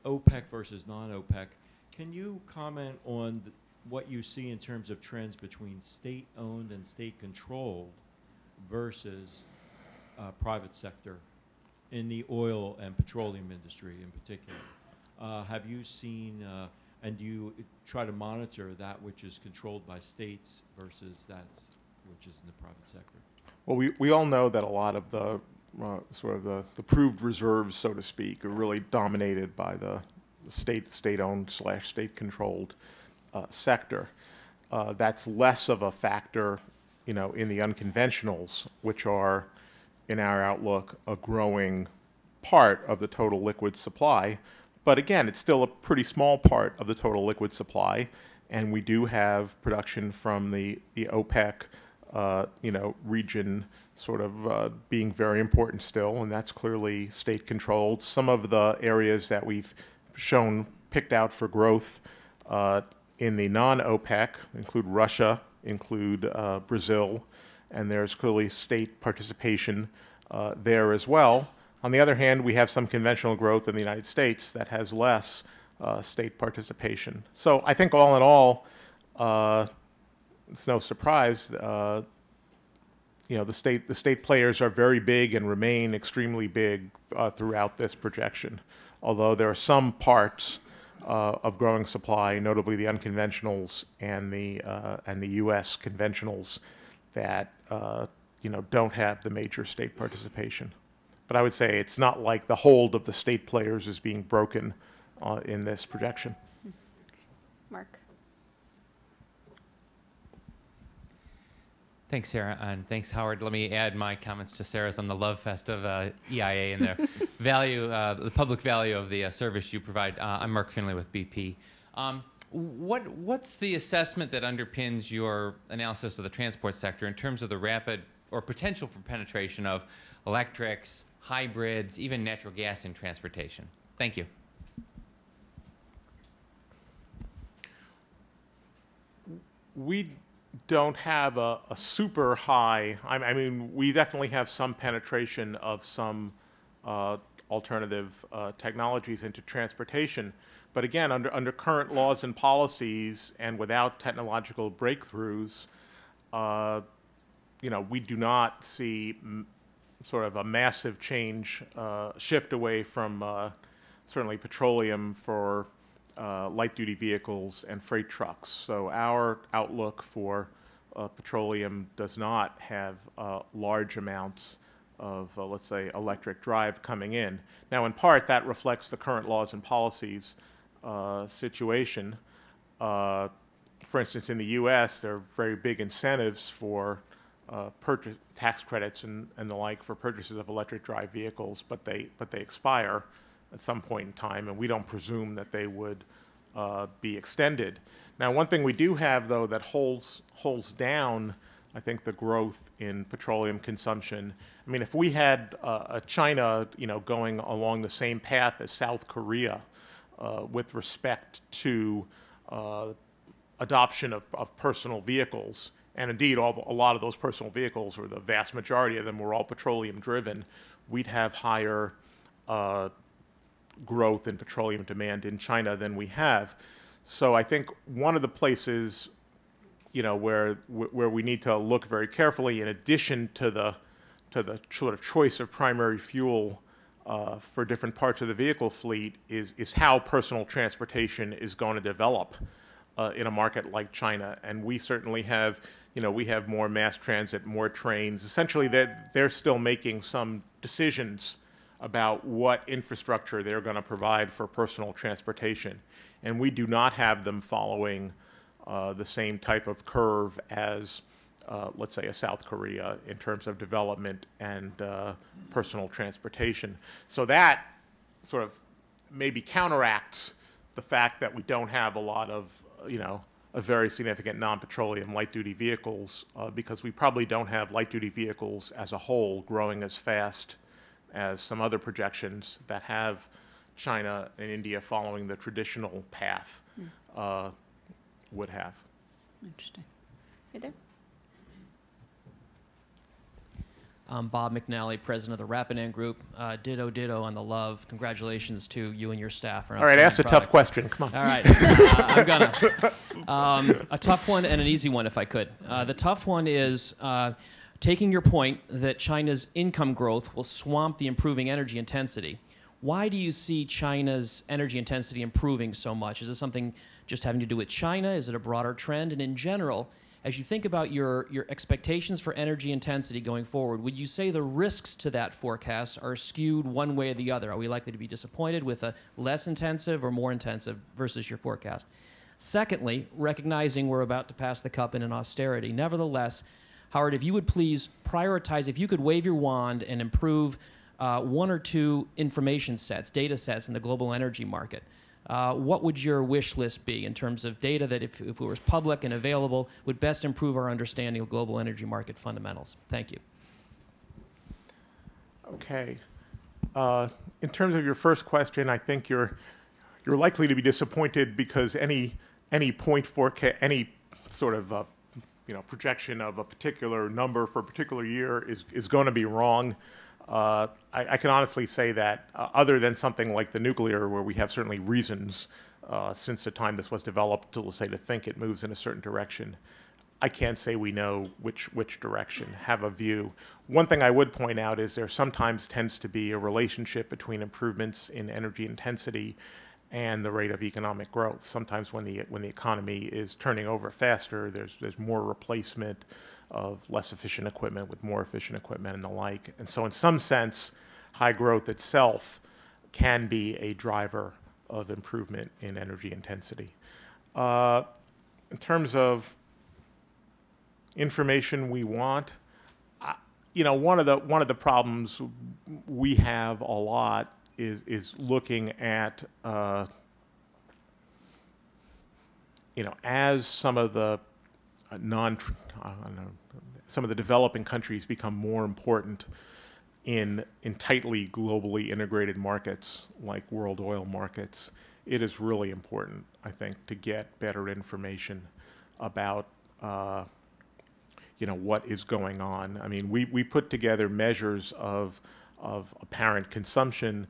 OPEC versus non-OPEC. Can you comment on what you see in terms of trends between state-owned and state-controlled versus private sector in the oil and petroleum industry in particular? Have you seen, and do you try to monitor that which is controlled by states versus that which is in the private sector? Well, we all know that a lot of the sort of the proved reserves, so to speak, are really dominated by the state-owned / state-controlled sector. That's less of a factor, you know, in the unconventionals, which are, in our outlook, a growing part of the total liquid supply. But again, it's still a pretty small part of the total liquid supply, and we do have production from the OPEC you know, region sort of being very important still, and that's clearly state-controlled. Some of the areas that we've shown picked out for growth in the non-OPEC include Russia, include Brazil, and there's clearly state participation there as well. On the other hand, we have some conventional growth in the United States that has less state participation. So I think all in all, it's no surprise, you know, the state players are very big and remain extremely big throughout this projection. Although there are some parts of growing supply, notably the unconventionals and the U.S. conventionals, that don't have the major state participation. But I would say it's not like the hold of the state players is being broken in this projection. Mark. Thanks, Sarah, and thanks, Howard. Let me add my comments to Sarah's on the love fest of EIA and the value, the public value of the service you provide. I'm Mark Finley with BP. What's the assessment that underpins your analysis of the transport sector in terms of the rapid or potential for penetration of electrics, hybrids, even natural gas in transportation? Thank you. We don't have a super high, I mean, we definitely have some penetration of some alternative technologies into transportation. But again, under current laws and policies and without technological breakthroughs, we do not see sort of a massive shift away from certainly petroleum for light-duty vehicles and freight trucks. So our outlook for petroleum does not have large amounts of, let's say, electric drive coming in. Now, in part, that reflects the current laws and policies situation. For instance, in the U.S., there are very big incentives for purchase tax credits and the like for purchases of electric drive vehicles, but they expire at some point in time, and we don't presume that they would be extended. Now, one thing we do have, though, that holds down, I think, the growth in petroleum consumption. I mean, if we had China, going along the same path as South Korea with respect to adoption of personal vehicles, and indeed a lot of those personal vehicles, or the vast majority of them, were all petroleum driven, we'd have higher growth in petroleum demand in China than we have. So I think one of the places, where we need to look very carefully, in addition to the sort of choice of primary fuel for different parts of the vehicle fleet, is how personal transportation is going to develop in a market like China. And we certainly have, we have more mass transit, more trains. Essentially, they're still making some decisions about what infrastructure they're going to provide for personal transportation. And we do not have them following the same type of curve as, let's say, a South Korea in terms of development and personal transportation. So that sort of maybe counteracts the fact that we don't have a lot of, a very significant non-petroleum light-duty vehicles, because we probably don't have light-duty vehicles as a whole growing as fast as some other projections that have China and India following the traditional path would have. Interesting. Right there. I'm Bob McNally, president of the Rapidan Group. Ditto on the love. Congratulations to you and your staff. All right, ask a tough question. Come on. All right, I'm gonna. A tough one and an easy one, if I could. The tough one is taking your point that China's income growth will swamp the improving energy intensity. Why do you see China's energy intensity improving so much? Is it something just having to do with China? Is it a broader trend? And in general, as you think about your expectations for energy intensity going forward, would you say the risks to that forecast are skewed one way or the other? Are we likely to be disappointed with a less intensive or more intensive versus your forecast? Secondly, recognizing we're about to pass the cup in an austerity, nevertheless, Howard, if you would please prioritize, if you could wave your wand and improve one or two information sets, data sets in the global energy market, what would your wish list be in terms of data that, if it was public and available, would best improve our understanding of global energy market fundamentals? Thank you. Okay. In terms of your first question, I think you're likely to be disappointed because any point forecast, any sort of projection of a particular number for a particular year is going to be wrong. I can honestly say that other than something like the nuclear, where we have certainly reasons since the time this was developed to think it moves in a certain direction, I can't say we know which direction, have a view. One thing I would point out is there sometimes tends to be a relationship between improvements in energy intensity and the rate of economic growth. Sometimes when the economy is turning over faster, there's more replacement of less efficient equipment with more efficient equipment and the like. And so in some sense, high growth itself can be a driver of improvement in energy intensity. In terms of information we want, you know, one of the problems we have a lot is looking at, you know, as some of the some of the developing countries become more important in tightly globally integrated markets like world oil markets, it is really important, I think, to get better information about you know, what is going on. I mean, we put together measures of apparent consumption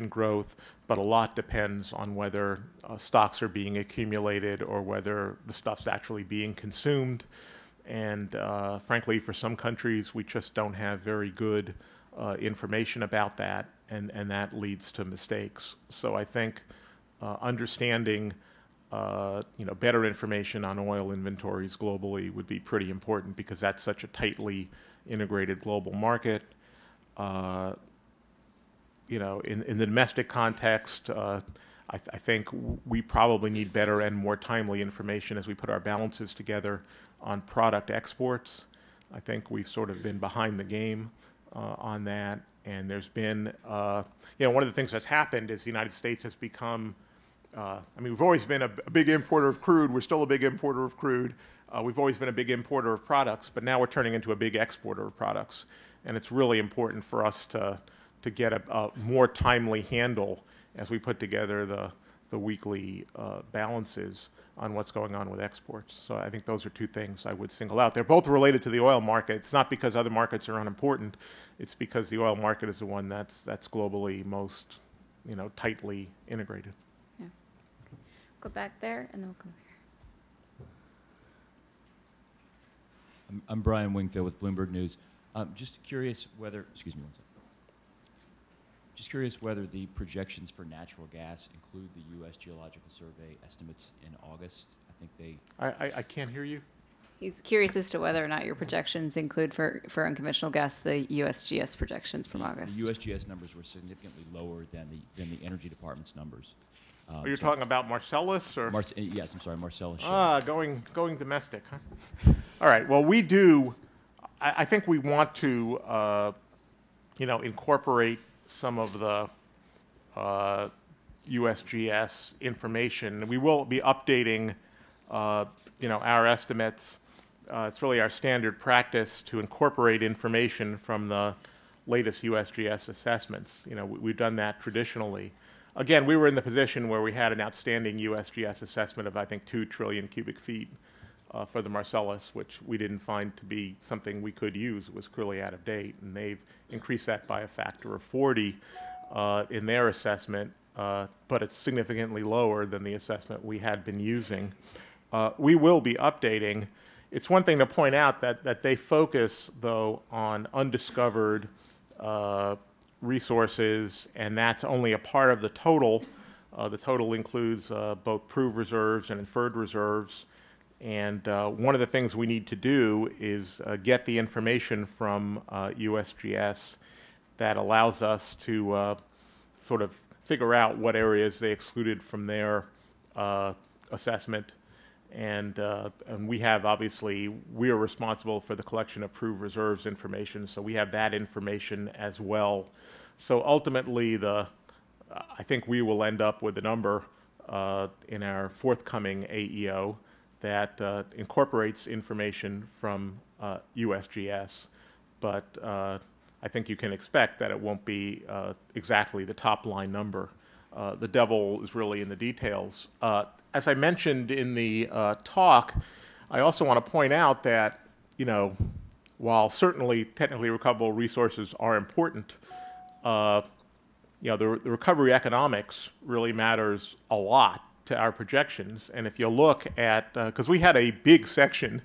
growth, but a lot depends on whether stocks are being accumulated or whether the stuff's actually being consumed. And frankly, for some countries, we just don't have very good information about that, and that leads to mistakes. So I think understanding you know, better information on oil inventories globally would be pretty important, because that's such a tightly integrated global market. You know, in the domestic context, I think we probably need better and more timely information as we put our balances together on product exports. I think we've sort of been behind the game on that, and there's been, you know, one of the things that's happened is the United States has become, I mean, we've always been a big importer of crude. We're still a big importer of crude. We've always been a big importer of products, but now we're turning into a big exporter of products. And it's really important for us to get a more timely handle as we put together the weekly balances on what's going on with exports. So I think those are two things I would single out. They're both related to the oil market. It's not because other markets are unimportant. It's because the oil market is the one that's globally most, you know, tightly integrated. Yeah. Go back there, and then we'll come here. I'm Brian Wingfield with Bloomberg News. Just curious whether, excuse me one second. Just curious whether the projections for natural gas include the U.S. Geological Survey estimates in August. I think they... I can't hear you. He's curious as to whether or not your projections include for unconventional gas the USGS projections from August. The USGS numbers were significantly lower than the Energy Department's numbers. You're talking about Marcellus, or? Yes, I'm sorry, Marcellus. Going domestic, huh? All right. Well, we do. I think we want to, you know, incorporate some of the USGS information. We will be updating, you know, our estimates. It's really our standard practice to incorporate information from the latest USGS assessments. You know, we've done that traditionally. Again, we were in the position where we had an outstanding USGS assessment of, I think, 2 trillion cubic feet for the Marcellus, which we didn't find to be something we could use. It was clearly out of date, and they've increased that by a factor of 40 in their assessment, but it's significantly lower than the assessment we had been using. We will be updating. It's one thing to point out that they focus, though, on undiscovered resources, and that's only a part of the total. The total includes both proved reserves and inferred reserves. And one of the things we need to do is get the information from USGS that allows us to sort of figure out what areas they excluded from their assessment. And we have, obviously, we are responsible for the collection of proved reserves information, so we have that information as well. So ultimately, I think we will end up with a number in our forthcoming AEO that incorporates information from USGS, but I think you can expect that it won't be exactly the top line number. The devil is really in the details. As I mentioned in the talk, I also want to point out that, you know, while certainly technically recoverable resources are important, you know, the recovery economics really matters a lot to our projections. And if you look at, because we had a big section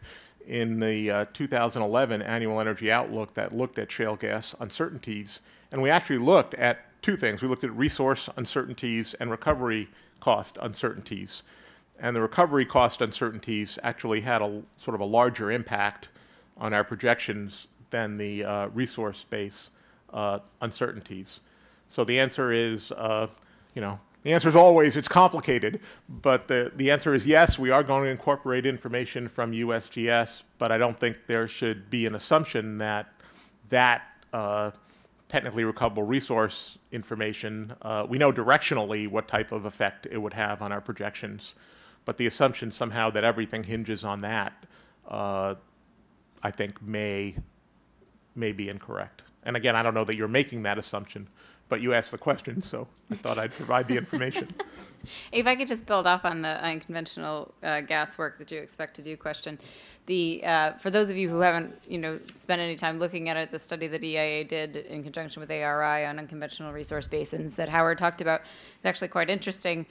in the 2011 Annual Energy Outlook that looked at shale gas uncertainties, and we actually looked at two things. We looked at resource uncertainties and recovery cost uncertainties. And the recovery cost uncertainties actually had a sort of a larger impact on our projections than the resource space uncertainties. So the answer is, the answer is always it's complicated, but the answer is yes, we are going to incorporate information from USGS, but I don't think there should be an assumption that technically recoverable resource information, we know directionally what type of effect it would have on our projections, but the assumption somehow that everything hinges on that, I think may be incorrect. And again, I don't know that you're making that assumption, but you asked the question, so I thought I'd provide the information. If I could just build off on the unconventional gas work that you expect to do question. For those of you who haven't spent any time looking at it, the study that EIA did in conjunction with ARI on unconventional resource basins that Howard talked about is actually quite interesting.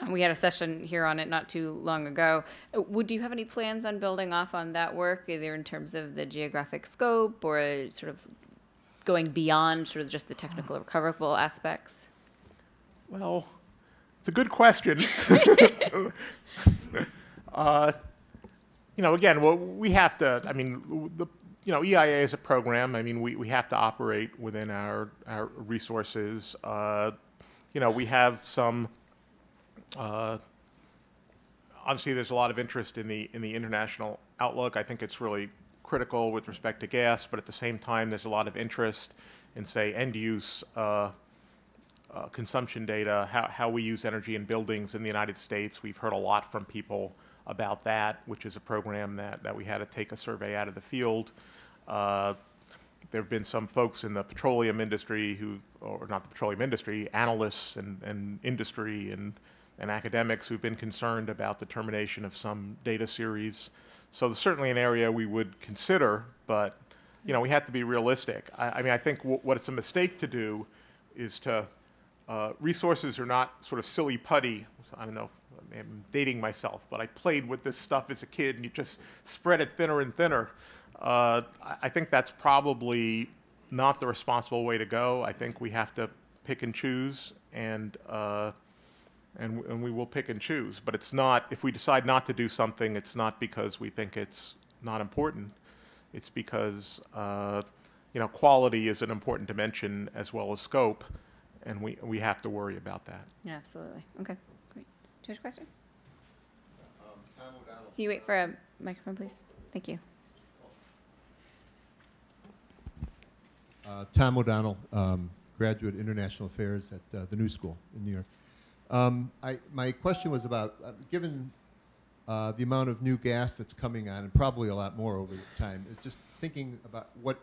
We had a session here on it not too long ago. Do you have any plans on building off on that work, either in terms of the geographic scope or sort of going beyond sort of just the technical recoverable aspects? Well, it's a good question. Again, well, we have to, EIA is a program. We have to operate within our resources. We have some, obviously there's a lot of interest in the international outlook. I think it's really critical with respect to gas, but at the same time, there's a lot of interest in, say, end-use consumption data, how we use energy in buildings in the United States. We've heard a lot from people about that, which is a program that we had to take a survey out of the field. There have been some folks in the petroleum industry or not the petroleum industry, analysts and industry and academics who've been concerned about the termination of some data series. So there's certainly an area we would consider, but we have to be realistic. I think what it's a mistake to do is to, resources are not sort of silly putty. I don't know, I'm dating myself, but I played with this stuff as a kid and you just spread it thinner and thinner. I think that's probably not the responsible way to go. I think we have to pick and choose, and we will pick and choose. But it's not, if we decide not to do something, it's not because we think it's not important. It's because quality is an important dimension as well as scope, and we have to worry about that. Yeah, absolutely. Okay, great. Do you have a question? Can you wait for a microphone, please? Thank you. Tom O'Donnell, graduate international affairs at the New School in New York. My question was about, given the amount of new gas that's coming on, and probably a lot more over time, is just thinking about what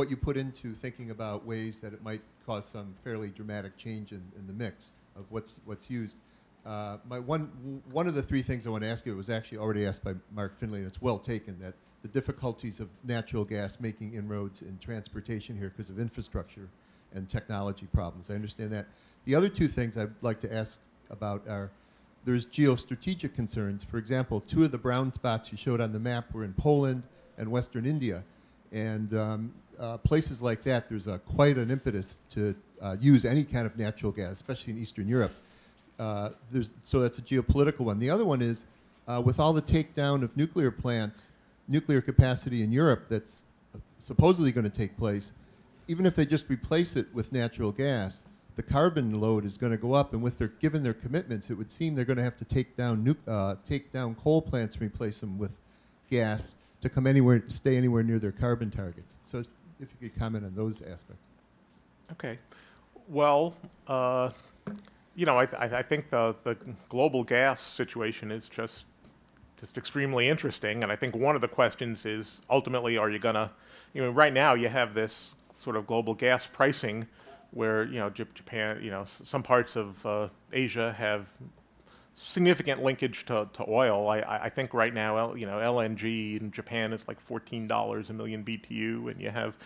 you put into thinking about ways that it might cause some fairly dramatic change in the mix of what's used. One of the three things I want to ask you was actually already asked by Mark Finley, and it's well taken, that the difficulties of natural gas making inroads in transportation here because of infrastructure and technology problems. I understand that. The other two things I'd like to ask about are, there's geostrategic concerns. For example, two of the brown spots you showed on the map were in Poland and Western India. And places like that, there's quite an impetus to use any kind of natural gas, especially in Eastern Europe. So that's a geopolitical one. The other one is, with all the takedown of nuclear plants, nuclear capacity in Europe that's supposedly going to take place, even if they just replace it with natural gas, the carbon load is going to go up, and given their commitments, it would seem they're going to have to take down coal plants and replace them with gas to stay anywhere near their carbon targets. So if you could comment on those aspects. Okay. Well, I think the global gas situation is just extremely interesting, and I think one of the questions is ultimately, are you going to, right now you have this sort of global gas pricing where, Japan, some parts of Asia have significant linkage to oil. I think right now, LNG in Japan is like $14 a million BTU, and you have,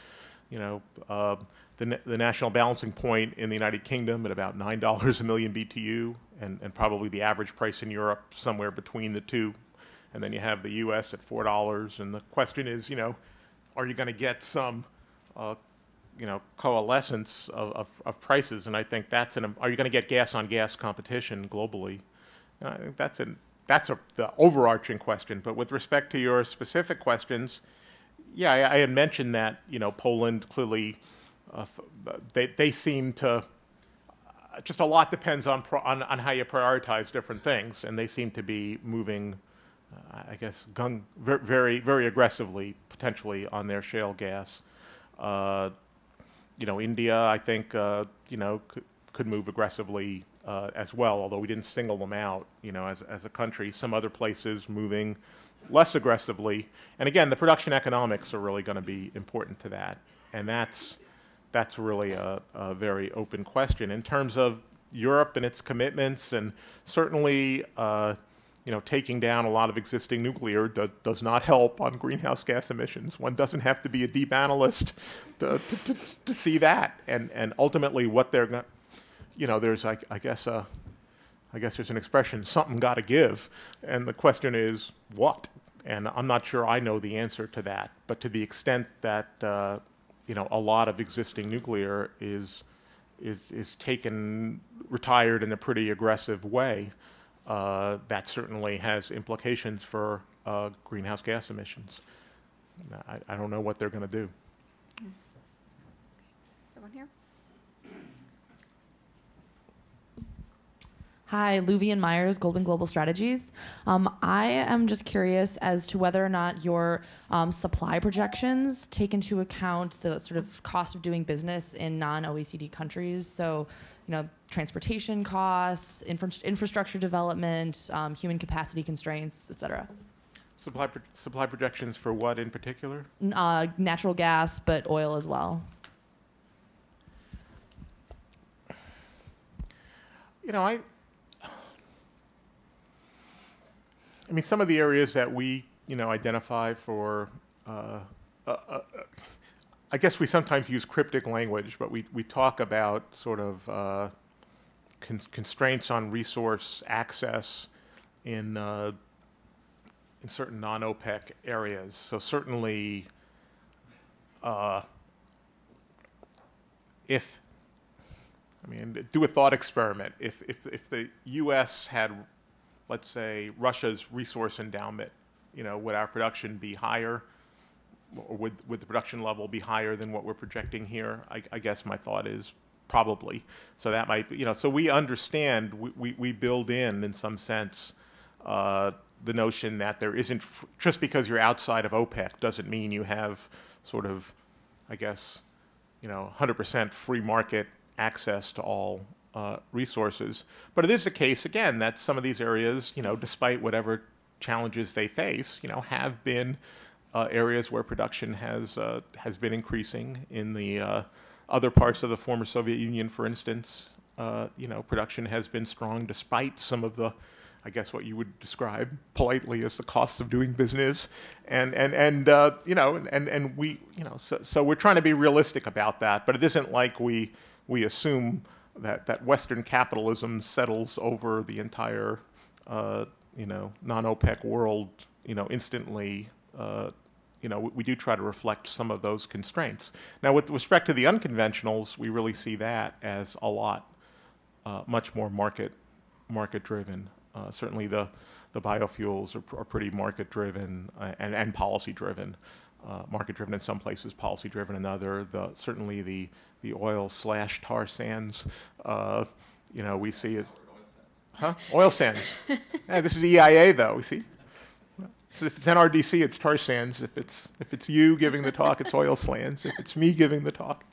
the national balancing point in the United Kingdom at about $9 a million BTU, and probably the average price in Europe somewhere between the two. And then you have the U.S. at $4, and the question is, are you going to get some, coalescence of prices? And I think are you going to get gas-on-gas competition globally? I think that's the overarching question. But with respect to your specific questions, Yeah, I had mentioned that, Poland clearly, they seem to, just a lot depends on how you prioritize different things, and they seem to be moving, I guess, very, very aggressively, potentially, on their shale gas. India, I think, could move aggressively as well, although we didn't single them out, as a country. Some other places moving less aggressively. And again, the production economics are really going to be important to that. And that's really a very open question. In terms of Europe and its commitments, and certainly, taking down a lot of existing nuclear does not help on greenhouse gas emissions. One doesn't have to be a deep analyst to see that. And ultimately, what they're going, there's, I guess there's an expression, something got to give, and the question is what? And I'm not sure I know the answer to that. But to the extent that a lot of existing nuclear is retired in a pretty aggressive way, that certainly has implications for greenhouse gas emissions. I don't know what they're going to do. Someone here? Hi, Luvian Myers, Goldman Global Strategies. I am just curious as to whether or not your supply projections take into account the sort of cost of doing business in non-OECD countries. So, transportation costs, infrastructure development, human capacity constraints, et cetera. Supply projections for what in particular? Natural gas, but oil as well. I mean, some of the areas that we, identify for, I guess we sometimes use cryptic language, but we talk about sort of constraints on resource access in certain non-OPEC areas. So certainly, do a thought experiment. If the U.S. had, let's say, Russia's resource endowment, would our production be higher, or would the production level be higher than what we're projecting here? I guess my thought is probably. So that might be, so we understand, we build in some sense, the notion that there isn't, just because you're outside of OPEC doesn't mean you have sort of, I guess, 100% free market access to all resources. But it is the case, again, that some of these areas, despite whatever challenges they face, have been areas where production has been increasing. In the other parts of the former Soviet Union, for instance, production has been strong despite some of the, I guess, what you would describe politely as the costs of doing business, and we, so we're trying to be realistic about that. But it isn't like we assume that Western capitalism settles over the entire, non-OPEC world, instantly. We do try to reflect some of those constraints. Now, with respect to the unconventionals, we really see that as a lot, much more market-driven. Certainly, the biofuels are pretty market-driven and policy-driven. Market-driven in some places, policy-driven in other. Certainly the oil/tar sands, we see as, oil sands. Yeah, this is EIA though. We see. So if it's NRDC, it's tar sands. If it's you giving the talk, it's oil sands. If it's me giving the talk,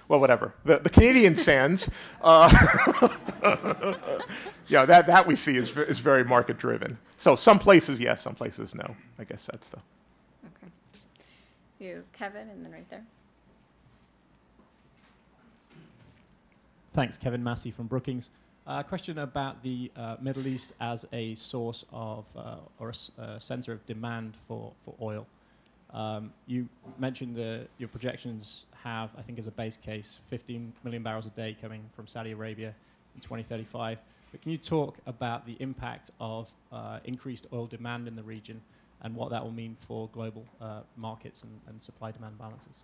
well, whatever. The Canadian sands, yeah, that we see is very market-driven. So some places yes, some places no. I guess that's the. Okay. You, Kevin, and then right there. Thanks, Kevin Massey from Brookings. Question about the Middle East as a source of, or a center of demand for oil. You mentioned your projections have, I think as a base case, 15 million barrels a day coming from Saudi Arabia in 2035. But can you talk about the impact of increased oil demand in the region and what that will mean for global markets and supply-demand balances?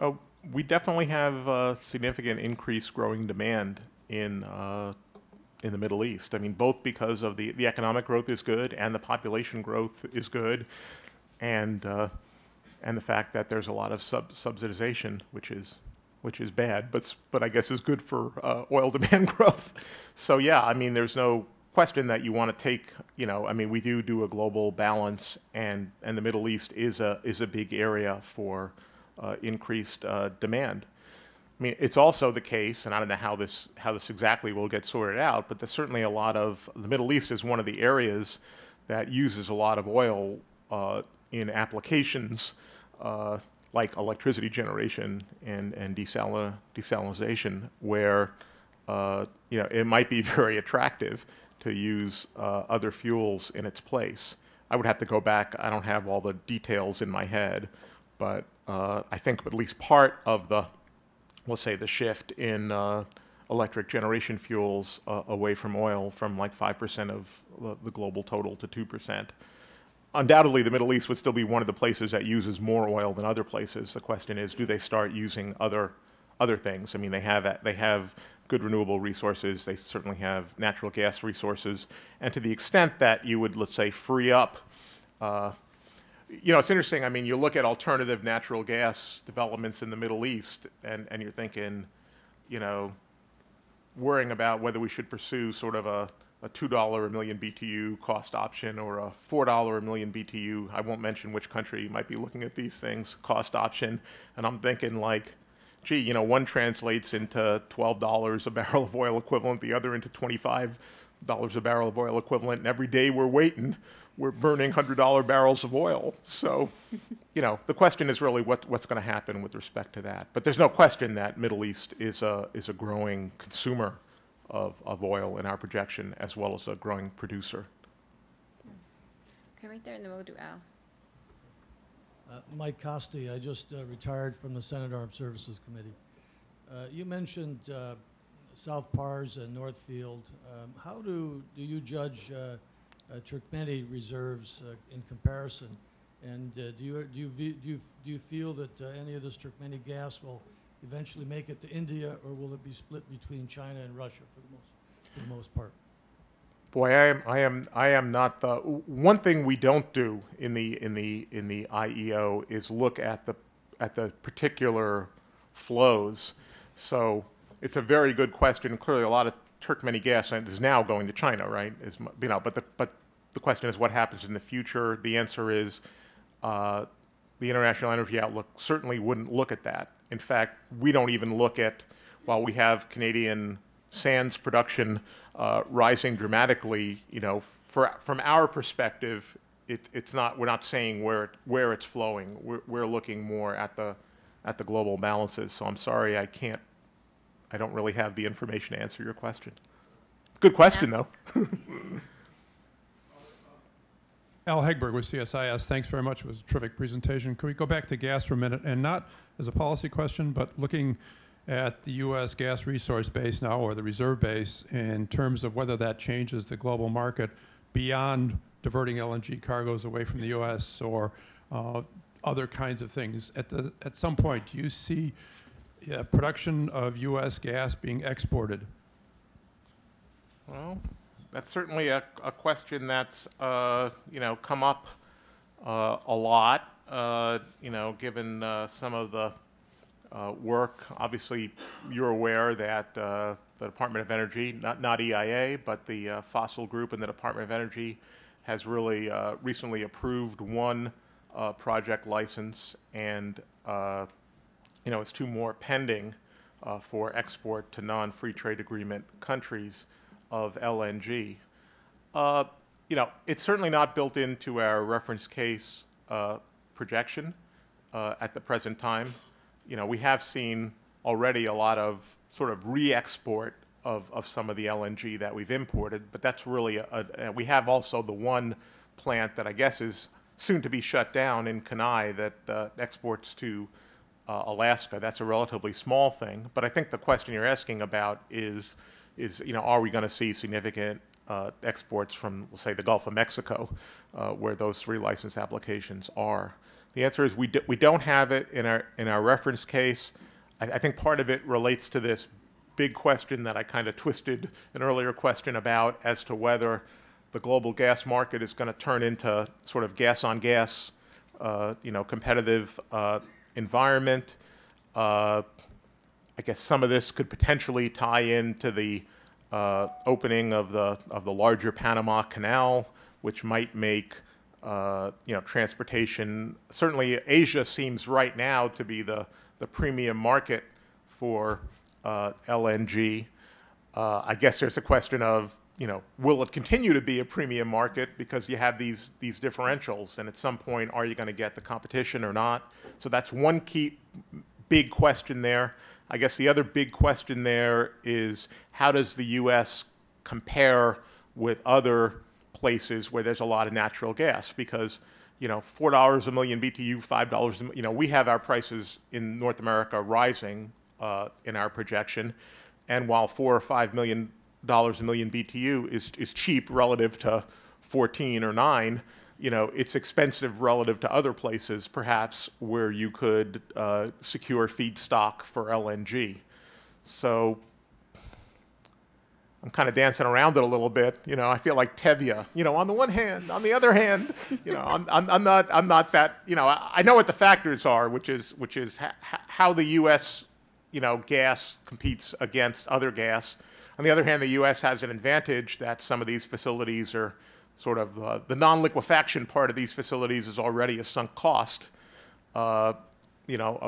Oh, we definitely have significant increased growing demand in the Middle East. I mean, both because of the economic growth is good and the population growth is good, and and the fact that there's a lot of subsidization, which is bad, but I guess is good for oil demand growth. So yeah, I mean, there's no question that you want to take, I mean, we do a global balance, and the Middle East is a big area for increased demand. I mean, it's also the case, and I don't know how this exactly will get sorted out, but there's certainly a lot of, the Middle East is one of the areas that uses a lot of oil in applications like electricity generation and desalination, where it might be very attractive to use other fuels in its place. I would have to go back. I don't have all the details in my head, but I think at least part of the, let's say, the shift in electric generation fuels away from oil from like 5% of the global total to 2%. Undoubtedly, the Middle East would still be one of the places that uses more oil than other places. The question is, do they start using other things? I mean, they have good renewable resources. They certainly have natural gas resources. And to the extent that you would, let's say, free up, it's interesting. I mean, you look at alternative natural gas developments in the Middle East, and you're thinking, worrying about whether we should pursue sort of a $2 a million BTU cost option or a $4 a million BTU, I won't mention which country might be looking at these things, cost option. And I'm thinking like, gee, one translates into $12 a barrel of oil equivalent, the other into $25 a barrel of oil equivalent, and every day we're waiting, we're burning $100 barrels of oil. So, the question is really what's going to happen with respect to that. But there's no question that Middle East is a growing consumer of oil in our projection, as well as a growing producer. Okay, right there, and then we'll do Al. Mike Costi, I just retired from the Senate Armed Services Committee. You mentioned South Pars and Northfield. How do you judge Turkmeni reserves in comparison? And do you feel that any of this Turkmeni gas will eventually make it to India, or will it be split between China and Russia for the most part? Boy, I am not the one thing we don't do in the IEO is look at the particular flows. So it's a very good question. Clearly, a lot of Turkmeni gas is now going to China, right? But the question is what happens in the future. The answer is the International Energy Outlook certainly wouldn't look at that. In fact, we don't even look at, while we have Canadian sands production rising dramatically, from our perspective, we're not saying where it's flowing. We're looking more at the global balances. So I'm sorry, I don't really have the information to answer your question. Good question, though. Al Hegberg with CSIS. Thanks very much. It was a terrific presentation. Could we go back to gas for a minute, and not as a policy question, but looking at the U.S. gas resource base now, or the reserve base, in terms of whether that changes the global market beyond diverting LNG cargoes away from the U.S. or other kinds of things. At some point, do you see production of U.S. gas being exported? Well, that's certainly a question that's come up a lot. Given some of the work. Obviously, you're aware that the Department of Energy, not EIA, but the fossil group in the Department of Energy has really recently approved one project license, and it's two more pending for export to non-free trade agreement countries of LNG. It's certainly not built into our reference case projection at the present time. We have seen already a lot of sort of re-export of some of the LNG that we've imported, but that's really we have also the one plant that I guess is soon to be shut down in Kenai that exports to Alaska. That's a relatively small thing, but I think the question you're asking about is are we going to see significant exports from, let's say, the Gulf of Mexico, where those three license applications are? The answer is we don't have it in our reference case. I think part of it relates to this big question that I kind of twisted an earlier question about as to whether the global gas market is going to turn into sort of gas-on-gas competitive environment. I guess some of this could potentially tie into the opening of the larger Panama Canal, which might make transportation. Certainly, Asia seems right now to be the premium market for LNG. I guess there's a question of, will it continue to be a premium market because you have these differentials, and at some point, are you going to get the competition or not? So that's one key big question there. I guess the other big question there is, how does the U.S. compare with other places where there's a lot of natural gas? Because $4 a million BTU, $5, we have our prices in North America rising in our projection, and while $4 or $5 million a million BTU is cheap relative to 14 or 9, it's expensive relative to other places, perhaps, where you could secure feedstock for LNG. So I'm kind of dancing around it a little bit. I feel like Tevye. On the one hand, on the other hand, I'm not that. I know what the factors are, which is how the U.S. gas competes against other gas. On the other hand, the U.S. has an advantage that some of these facilities are sort of the non-liquefaction part of these facilities is already a sunk cost, of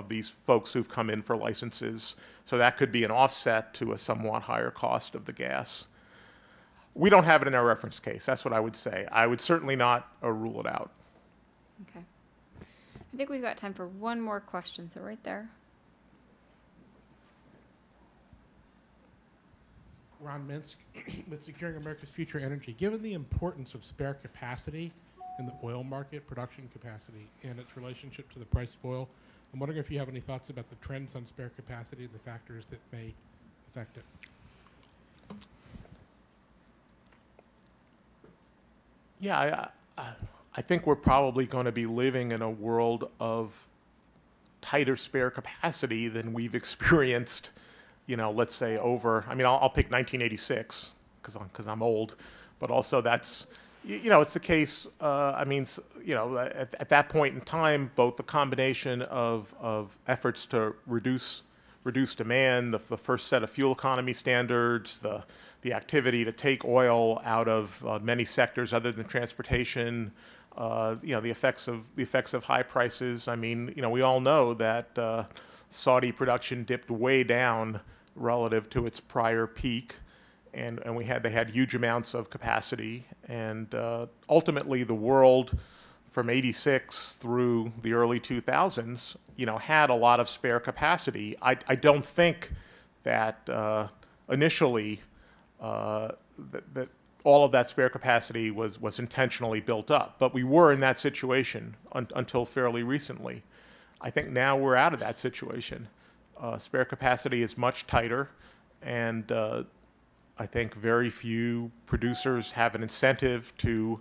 these folks who've come in for licenses. So that could be an offset to a somewhat higher cost of the gas. We don't have it in our reference case. That's what I would say. I would certainly not rule it out. Okay. I think we've got time for one more question. So right there. Ron Minsk with Securing America's Future Energy. Given the importance of spare capacity in the oil market, production capacity, and its relationship to the price of oil, I'm wondering if you have any thoughts about the trends on spare capacity and the factors that may affect it. Yeah, I think we're probably going to be living in a world of tighter spare capacity than we've experienced, let's say over, I'll pick 1986 because I'm old, but also that's, it's the case, at that point in time, both the combination of efforts to reduce demand, the first set of fuel economy standards, the activity to take oil out of many sectors other than transportation, the effects of high prices. We all know that Saudi production dipped way down relative to its prior peak, and they had huge amounts of capacity, and ultimately the world from '86 through the early 2000s, had a lot of spare capacity. I don't think that initially that all of that spare capacity was intentionally built up, but we were in that situation until fairly recently. I think now we're out of that situation. Spare capacity is much tighter, and I think very few producers have an incentive to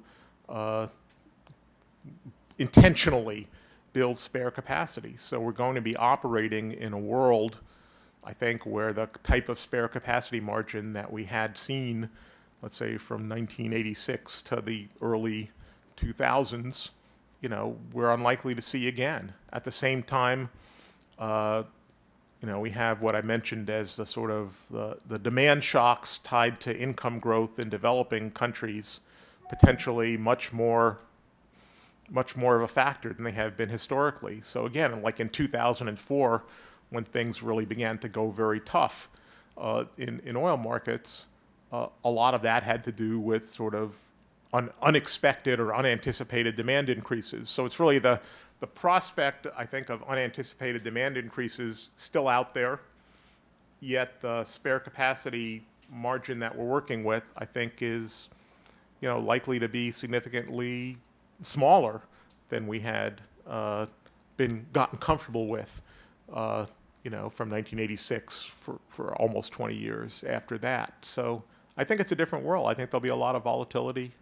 intentionally build spare capacity. So we're going to be operating in a world, I think, where the type of spare capacity margin that we had seen, let's say from 1986 to the early 2000s, we're unlikely to see again. At the same time, we have what I mentioned as the sort of the demand shocks tied to income growth in developing countries, potentially much more of a factor than they have been historically. So again, like in 2004, when things really began to go very tough in oil markets, a lot of that had to do with sort of unexpected or unanticipated demand increases. So it's really the prospect, I think, of unanticipated demand increases still out there, yet the spare capacity margin that we're working with, I think, is likely to be significantly smaller than we had gotten comfortable with, from 1986 for almost 20 years after that. So I think it's a different world. I think there'll be a lot of volatility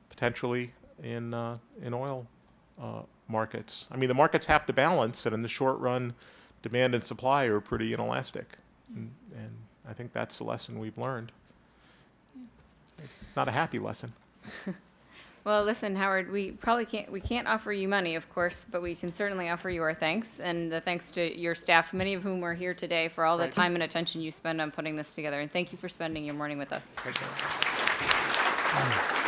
potentially in oil markets. The markets have to balance, and in the short run, demand and supply are pretty inelastic. And I think that's the lesson we've learned. Not a happy lesson. Well, listen, Howard, we can't offer you money, of course, but we can certainly offer you our thanks, and the thanks to your staff, many of whom are here today, for all the time and attention you spend on putting this together. And thank you for spending your morning with us. Thank you.